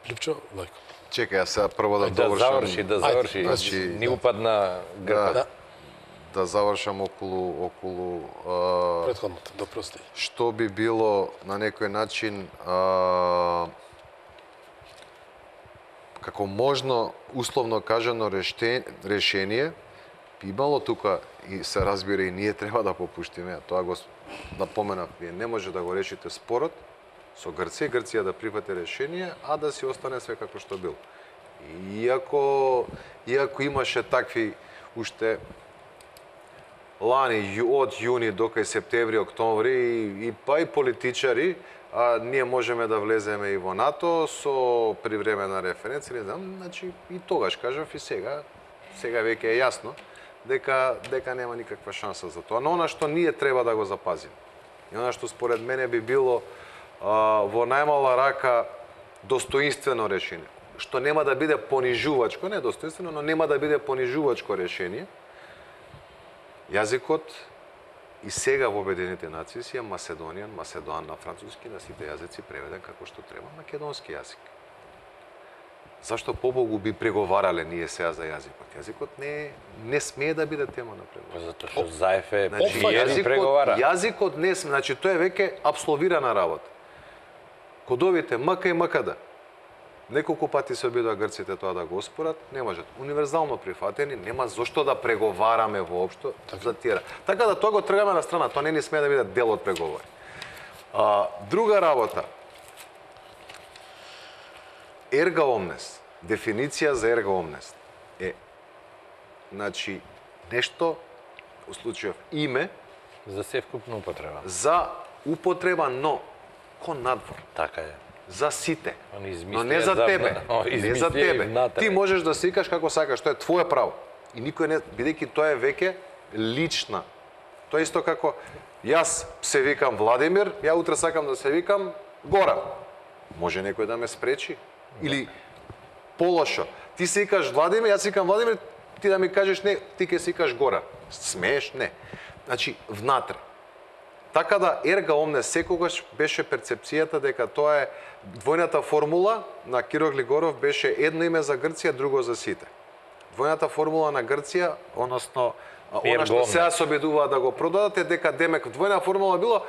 Липчо, Лајко. Чекај, јас сега прво да Да довршам. заврши. Значи, Ни упадна грка. Да завршам околу Претходното, допрости. што би било на некој начин како можно условно кажано решение би имало тука и се разбира и ние треба да попуштиме, а тоа го напоменав, вие не може да го решите спорот со Грција, Грција да прифати решение, а да си остане све како што било. Иако имаше такви уште лани од јуни до кај септември, октомври и па и политичари, а ние можеме да влеземе и во НАТО со привремена референција, не знам, значи и тогаш кажав и сега веќе е јасно дека нема никаква шанса за тоа. Но она што ние треба да го запазиме. И она што според мене би било во најмала рака достоинствено решение, што нема да биде понижувачко, не достоинствено, но нема да биде понижувачко решение. Јазикот и сега во Обединените нации си е Macedonian на француски, на сите јазици преведен како што треба, македонски јазик. Зашто побогу би преговарале ние сега за јазикот? Јазикот не смее да биде тема на преговор. Затоа што Заев е Значи, преговара. јазикот не смее, значи тоа е веќе апсолвирана работа. Кодовите МК и МКД. Неколку пати се обидоа грците тоа да го оспорат, не можат. Универзално прифатени, нема зошто да преговараме воопшто за тие. Така да тоа го тргаме на страна, тоа не ни смее да биде дел од преговори. Друга работа. Ерга омнес, дефиниција за ерга омнес е значи нешто у случајов име За севкупна употреба. за употреба, но кон надвор. Така е. За сите, Они но не за тебе. Не за тебе. внатре. Ти можеш да се викаш како сакаш, тоа е твое право. И никој не, бидејќи тоа е веќе лична. Тоа е исто како јас се викам Владимир, ја утре сакам да се викам Гора. Може некој да ме спречи? Или полошо. Ти се викаш Владимир, јас викам Владимир, ти да ми кажеш не, ти ќе се викаш Гора. Смееш? Не. Значи, внатре. Така да ерга омне секогаш беше перцепцијата дека тоа е двојната формула на Киро Глигоров беше едно име за Грција, друго за сите. Двојната формула на Грција, односно она што сега се обидуваат да го продадат е дека демек двојна формула било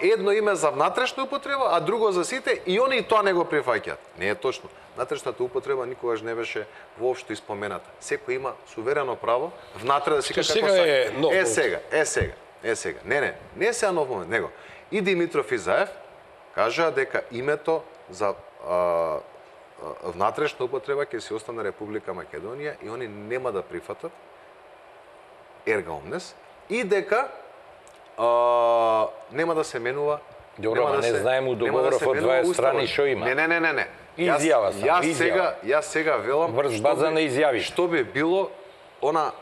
едно име за внатрешна употреба, а друго за сите и они и тоа не го прифаќаат. Не е точно. Внатрешната употреба никогаш не беше воопшто испомената. Секој има суверено право внатре да си како сака. Е сега. Не е сега нов момент, него. И Димитров и Заев кажаа дека името за внатрешна употреба ќе си остане Република Македонија и они нема да прифатат ерга омнес и дека нема да се менува. Добро, не знаеме у договоров од две страни што има. Не. Изјава сам, Јас сега велам врз база на изјави. Што би било она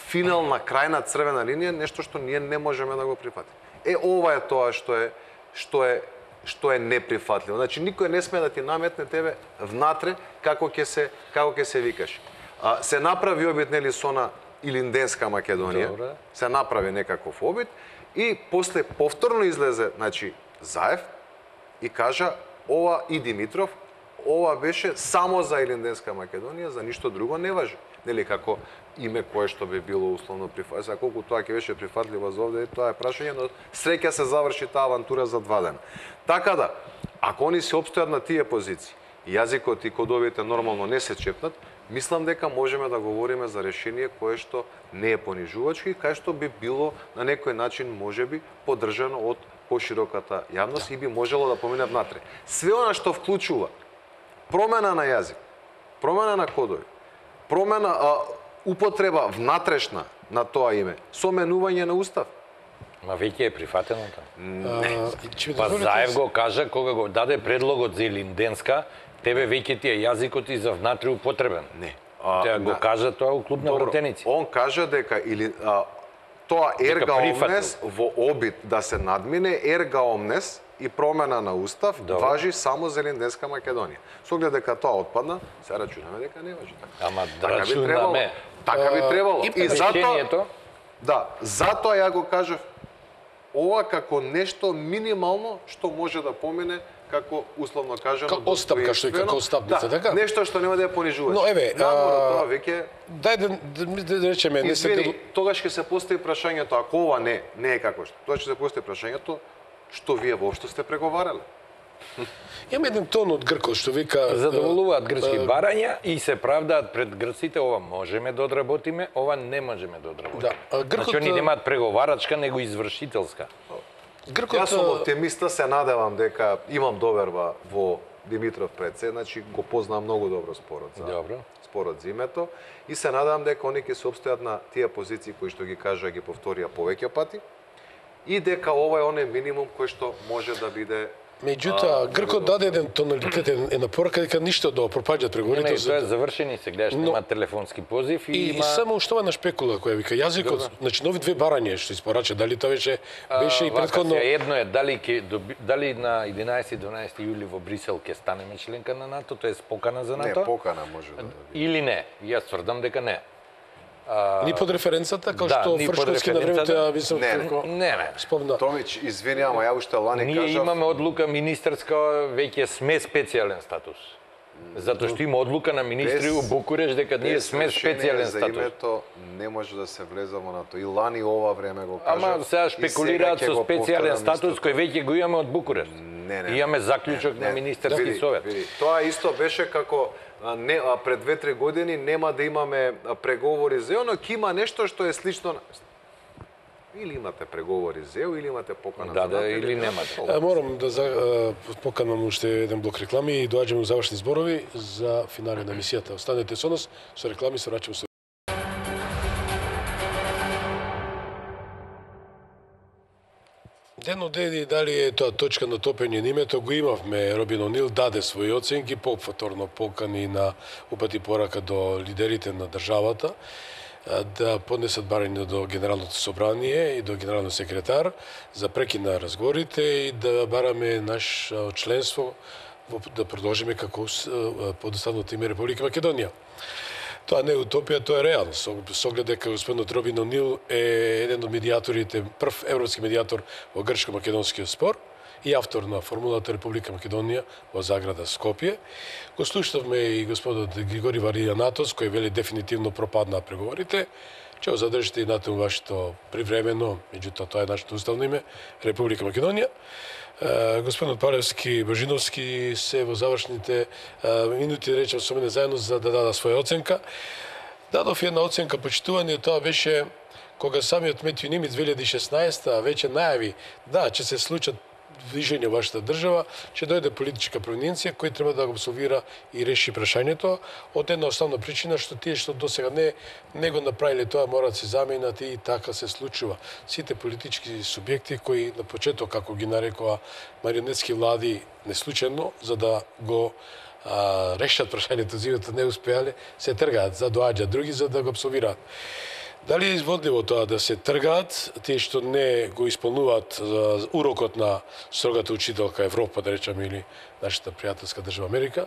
финална крајна црвена линија, нешто што ние не можеме да го прифатиме. Ова е тоа што е неприфатливо. Значи никој не смее да ти наметне тебе внатре како ќе се викаш. Се направи обид нели со на Илинденска Македонија. Добре. Се направи некаков обид и после повторно излезе, значи Заев и кажа ова и Димитров, ова беше само за Илинденска Македонија, за ништо друго не важи. Нели како име кое што би било условно прифатливо. Колку тоа ќе беше прифатливо за овде, тоа е прашање, но среќа се заврши таа авантура за 2 дена. Така да, ако они се опстојат на тие позиции, јазикот и кодовите нормално не се чепнат, мислам дека можеме да говориме за решение кое што не е понижувачко и кај што би било на некој начин можеби поддржано од пошироката јавност и би можело да помине внатре. Све она што вклучува промена на јазик, промена на кодови, промена употреба внатрешна на тоа име, со менување на устав. Ма веќе е прифатено тоа. Па Па Заев го кажа кога го даде предлогот за Илинденска, тебе веќе ти е јазикот и за внатре употребен. Не. Теа го кажа тоа у клуб на вратеници. Он кажа дека или тоа ерга прифатил. омнес во обид да се надмине ерга омнес и промена на устав важи само за Елинденска Македонија. Со оглед дека тоа отпадна, се рачунаме дека не важи така. Ама Така би требало. рачунаме. Така би требало. И решението, затоа ја го кажав ова како нешто минимално што може да помине како условно кажано Како оставка, што е како оставница, така? Нешто што нема да ја понижуваш. Но, еве, Надвор од тоа веќе да речеме, не се извини, тогаш ќе се постави прашањето ако ова не е како што. Тоа ќе се постави прашањето што вие воопшто сте преговарале. Има еден тон од Гркот што вика задоволуваат грчки барања и се правдаат пред грците, ова можеме да одработиме, ова не можеме да одработиме. Значи они немаат преговарачка, него извршителска. Гркот Јас сум оптимиста, се надевам дека имам доверба во Димитров предсе, значи го познам многу добро спорот спорот за името и се надевам дека они ќе се опстојат на тие позиции кои што ги кажа ги повторија повеќе пати и дека ова е оној минимум кој што може да биде. Меѓутоа, Гркот даде еден тоналитет, една порака дека ништо да пропаѓаат преговорите. Не, тоа е завршени, се гледаш, нема телефонски позив и има... само уште една шпекула која вика јазикот, значи нови две барања што испорача, дали тоа беше и претходно. Едно е дали на 11-12 јули во Брисел ќе станеме членка на НАТО, тоа е покана за НАТО? Не, покана може да биде. Или не? Јас тврдам дека не. Ни под референцата, како што Фршковски на времето мислам Не. спомна. Томич, извини, ама ја уште лани кажав. Ние имаме одлука министерска, веќе сме специјален статус. Затоа што има одлука на министри у Букуреш дека ние сме специјален за статус. името не може да се влезе во НАТО. И лани ова време го кажав. Ама сега спекулираат со специјален статус кој веќе го имаме од Букуреш. Не. Имаме заклучок на Министерски совет. Тоа исто беше како пред 2-3 години нема да имаме преговори за оно, ќе има нешто што е слично на... Или имате преговори за ЕУ, или имате покана за НАТО, или немате. Морам да поканам уште еден блок реклами и доаѓаме у завршни зборови за финале на емисијата. Останете со нас, со реклами се враќаме со Ден од деди дали е тоа точка на топење на името, го имавме. Робин Онил даде своји оценки, повторно покани на упати порака до лидерите на државата да поднесат барање до Генералното собрание и до Генералниот секретар за прекин на разговорите и да бараме наш членство да продолжиме како подоставното име Република Македонија. Тоа не е утопија, тоа е реалност. Со оглед дека господинот Робин Онил е еден од медијаторите, прв европски медијатор во грчко-македонскиот спор и автор на формулата Република Македонија во Заграда Скопје. Го слушнавме и господот Григори Варијанатос, кој вели дефинитивно пропаднаа преговорите. Ќе го задржите и натаму вашето привремено, меѓутоа тоа е нашето уставно име, Република Македонија. Господинот Палевски и Божиновски се во завршните минути речев со мене заедно за да дадат своја оценка. Дадов една оценка почитување, тоа беше кога самиот Метју Нимиц 2016 веќе најави ќе се случат движење во вашата држава, ќе дојде политичка провинција кој треба да го абсолвира и реши прашањето од една основна причина што тие што досега не го направиле тоа мора да се заменат и така се случува. Сите политички субјекти кои на почеток, како ги нарекува марионетски влади неслучено, за да го решат прашањето зивото не успеале, се тргаат за доаѓа други за да го абсолвираат. Дали е изводливо тоа да се тргаат тие што не го исполнуваат урокот на строгата учителка Европа, да речеме, или нашата пријателска држава Америка,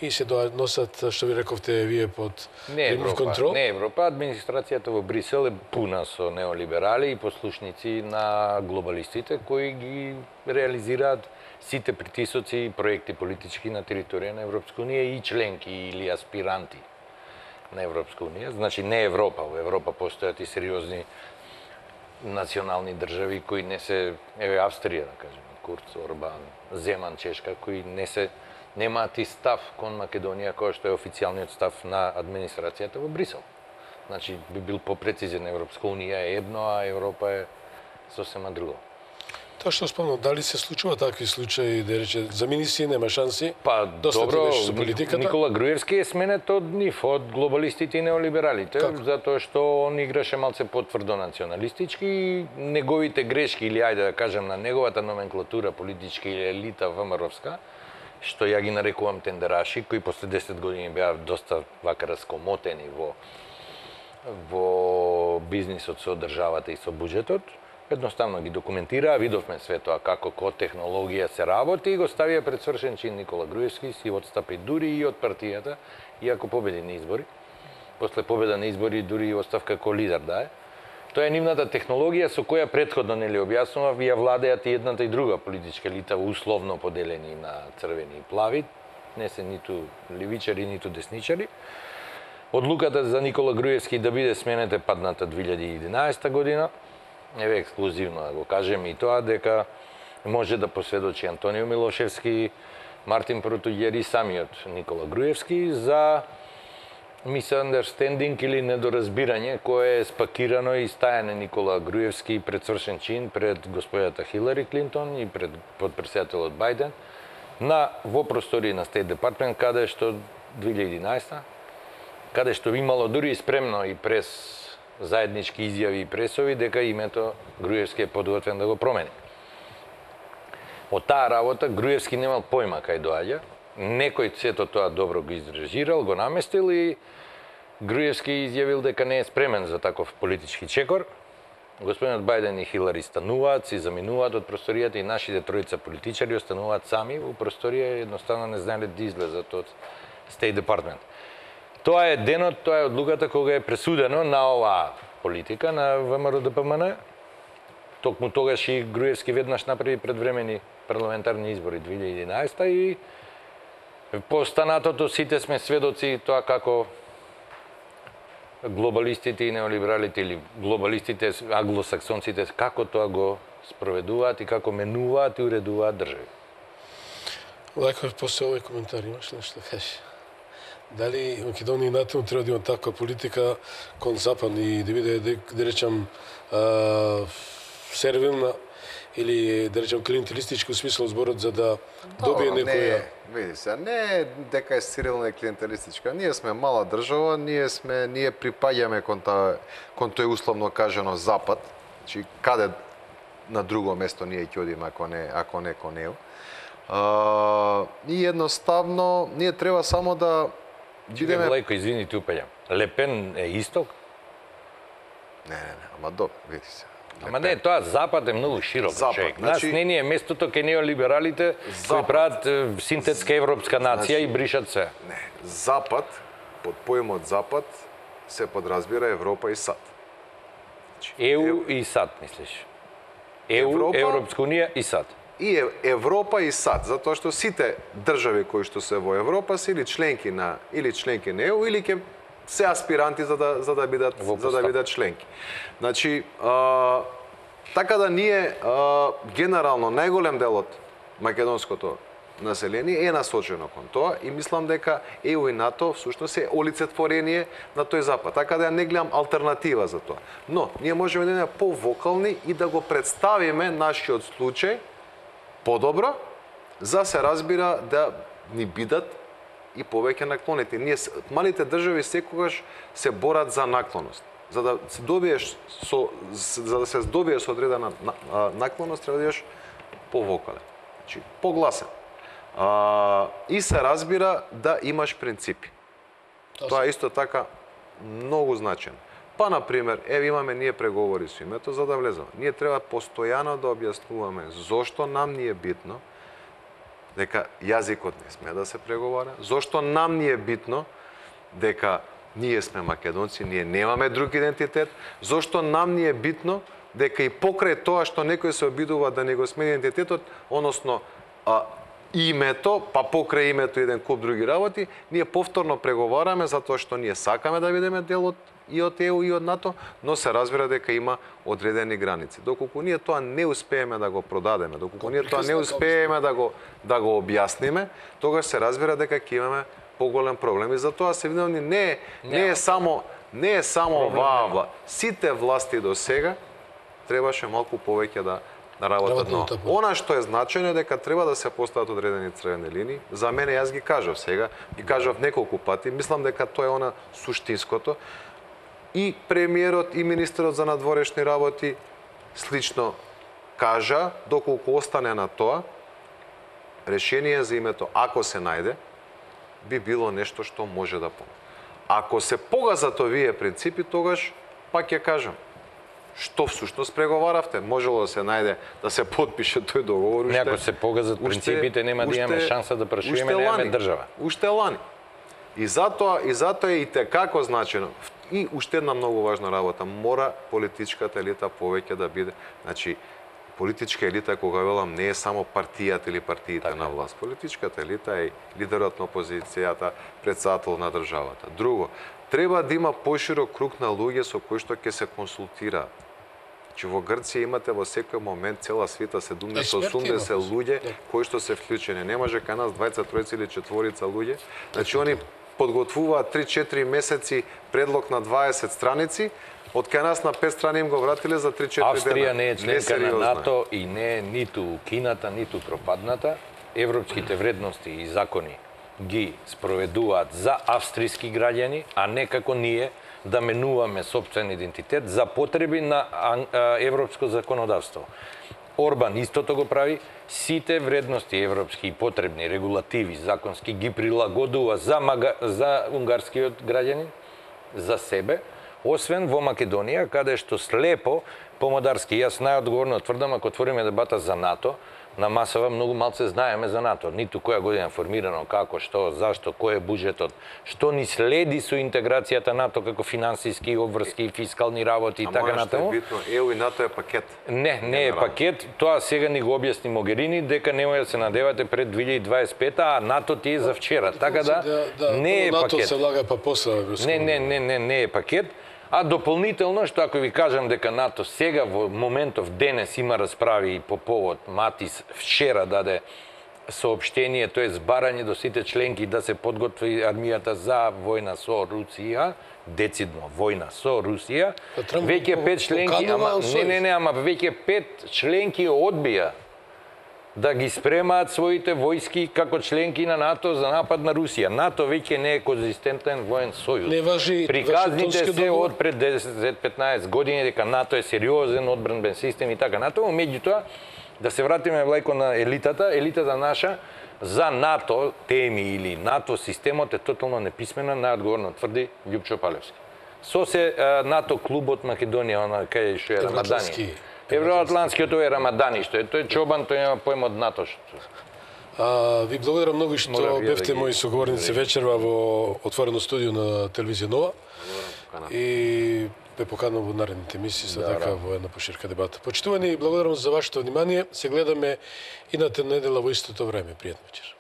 и се носат, што ви рековте вие, под контрол? Не Европа, администрацијата во Брисел е пуна со неолиберали и послушници на глобалистите кои ги реализираат сите притисоци и проекти политички на територија на Европска унија и членки или аспиранти на Европска унија. Значи не Европа, во Европа постојат и сериозни национални држави кои не се, еве Австрија да кажеме, Курц, Орбан, Земан, Чешка, кои немаат и став кон Македонија кој што е официјалниот став на администрацијата во Брисел. Значи би бил попрецизен, Европска унија е едно, а Европа е сосема друго. Тоа што спомнав, дали се случува такви случаи, да рече, за министри нема шанси? Па добро, со политиката. Никола Груевски е сменет од нив, од глобалистите и неолибералите, затоа што он играше малце потврдо националистички и неговите грешки, или ајде да кажем на неговата номенклатура политичка или елита ВМРО-вска, што ја ги нарекувам тендераши, кои после 10 години беа доста вака раскомотени во бизнисот со државата и со буџетот, едноставно ги документираа, видовме све тоа како технологија се работи и го ставија пред свршен чин Никола Груевски, си отстапи дури и од партијата, иако победи на избори. После победа на избори дури и оставка како лидер дае. Тоа е нивната технологија со која претходно нели објаснував, ја владеат и едната и друга политичка елита условно поделени на црвени и плави, не се ниту левичари, ниту десничари. Одлуката за Никола Груевски да биде сменета падната 2011 година, еве ексклузивно да го кажем и тоа дека може да посведочи Антонио Милошевски, Мартин Протуѓер и самиот Никола Груевски за misunderstanding или недоразбирање кое е спакирано и стајане Никола Груевски пред свршен чин пред господјата Хилари Клинтон и пред подпредседателот Бајден во простории на State Department, каде што 2011 каде што имало дури спремно и прес заеднички изјави и пресови дека името Груевски е подготвен да го промени. Од таа работа Груевски немал појма кај доаѓа, некој сето тоа добро го изрежирал, го наместил и Груевски изјавил дека не е спремен за таков политички чекор. Господинот Бајден и Хилари стануваат, си заминуваат од просторијата и нашите тројца политичари остануваат сами во просторија, едноставно не знаеле да излезат од State Department. Тоа е денот, тоа е одлуката кога е пресудено на оваа политика на ВМРО-ДПМН. Токму тогаш и Груевски веднаш направи предвремени парламентарни избори 2011 и по останатото сите сме сведоци тоа како глобалистите и неолибералите или глобалистите, англосаксонците, како тоа го спроведуваат и како менуваат и уредуваат држави. Лајко, после овој коментар имаш нешто да кажеш? Дали Македонија и НАТО треба да има таква политика кон Запад и да биде, да речам, сервилна или, да речем, клиентелистички смисол зборот за да добие некоја... Види се, не дека е сервилна и клиентелистичка. Ние сме мала држава, ние припаѓаме кон тој условно кажано Запад, значи каде на друго место ние ќе одиме ако не кон него. И едноставно ние треба само да бидеме... Лајко, извини, ти упаѓам. Лепен е исток? Не, ама добро, види се. Ама не, тоа Запад е многу широк, човек. Нас не ни е местото кај неолибералите кои прават синтетска европска нација и бришат се. Не, Запад, под поимот Запад, се подразбира Европа и САД. ЕУ и САД, мислиш? ЕУ, Европска унија и САД. И Европа и САД, затоа што сите држави кои што се во Европа се или членки на ЕУ или ќе се аспиранти за да бидат членки. Значи, така да ние генерално најголем дел од македонското население е насочено кон тоа и мислам дека ЕУ и НАТО всушност е олицетворение на тој Запад. Така да ја не гледам алтернатива за тоа. Но ние можеме да бидеме повокални и да го представиме нашиот случај подобро, за се разбира да ни бидат и повеќе наклонети. Ние малите држави секогаш се борат за наклоност. За да се добие со одредена наклоност треба да бидеш повокален. Значи погласен. И се разбира да имаш принципи. Тоа е исто така многу значено. Па, например, имаме ние преговори со името за да влеземе. Ние треба постојано да објаснуваме зошто нам ни е битно дека јазикот не сме да се преговара, зошто нам ни е битно дека ние сме македонци, ние немаме друг идентитет, зошто нам ни е битно дека и покрај тоа што некој се обидува да не го смени идентитетот, односно името, па покрај името еден куп други работи, ние повторно преговараме затоа што ние сакаме да бидеме дел и од ЕУ и од НАТО, но се разбира дека има одредени граници. Доколку ние тоа не успееме да го продадеме, доколку ние тоа не успееме да го објасниме, тогаш се разбира дека ќе имаме поголем проблем. И затоа се виновни не е само оваа власт. Сите власти до сега требаше малку повеќе да работат. Но она што е значено е дека треба да се постават одредени црвени линии. За мене јас ги кажав сега, ги кажав неколку пати, мислам дека тоа е она суштинското. И премиерот и министерот за надворешни работи слично кажа, доколку остане на тоа, решение за името, ако се најде, би било нешто што може да помогне. Ако се погазат овие принципи, тогаш, пак ќе кажам, што всушност преговаравте? Можело да се најде, да се подпише тој договор уште... Ако се погазат принципите, нема да имаме шанса да прашуваме, немаме држава. Уште лани. И затоа е и текако значено. И уште една многу важна работа. Мора политичката елита повеќе да биде... Значи, политичка елита, кога велам, не е само партијата или партиите на власт. Политичката елита е лидерот на опозицијата, председател на државата. Друго, треба да има поширок круг на луѓе со кои што ќе се консултираат. Значи, во Грција имате во секој момент цела свита 70-80 луѓе кои што се вклучени. Не може кај нас 20, 30 или 4 луѓе. Значи, они подготвуваат 3-4 месеци предлог на 20 страници, од кај нас на 5 страни им го вратиле за 3-4 дена. Австрија не е членка на НАТО и не е ниту кината, ниту пропадната. Европските вредности и закони ги спроведуваат за австријски граѓани, а не како ние да менуваме собствен идентитет за потреби на европско законодавство. Орбан истото го прави, сите вредности европски и потребни регулативи законски ги прилагодува за унгарскиот граѓанин, за себе, освен во Македонија, каде што слепо, по-модарски, јас најодговорно тврдам, ако отвориме дебата за НАТО, на масава многу малце знаеме за НАТО. Ниту која година формирано, како, што, зашто, кој е буџетот, што ни следи со интеграцијата НАТО како финансиски, обврски, фискални работи и така натаму. Ама што е битно, ЕУ и НАТО е пакет. Не е пакет. Тоа сега ни го објасни Могерини, дека немоја да се надевате пред 2025, а НАТО ти е за вчера. Така да, не е пакет. НАТО се влага па после. Не е пакет. А дополнително, што ако ви кажам дека НАТО сега во моментов денес има расправи по повод Матис вчера даде соопштение, тоа е барање до сите членки да се подготви армијата за војна со Русија, децидно војна со Русија. Веќе 5 членки, ама веќе 5 членки одбија да ги спремаат своите војски како членки на НАТО за напад на Русија. НАТО веќе не е конзистентен воен сојуз. Не важи приказните се од пред 10-15 години дека НАТО е сериозен одбранбен систем и така натаму. Меѓутоа, да се вратиме влајко на елитата наша за НАТО теми или НАТО системот е тотално неписмена, најодговорно тврди Љупчо Палевски. Со се НАТО клубот Македонија, она кај што е Рамадани. Евроатлантскиот е Рамадани, што е тој чобан, тој нема поем од НАТО. Ви благодарам многу што бевте мои соговорници вечерва во отворено студио на телевизија Нова. И ве поканувам во наредните емисии за така во една поширка дебата. Почитувани, благодарам за вашето внимание. Се гледаме идната недела во истото време. Пријатна вечер.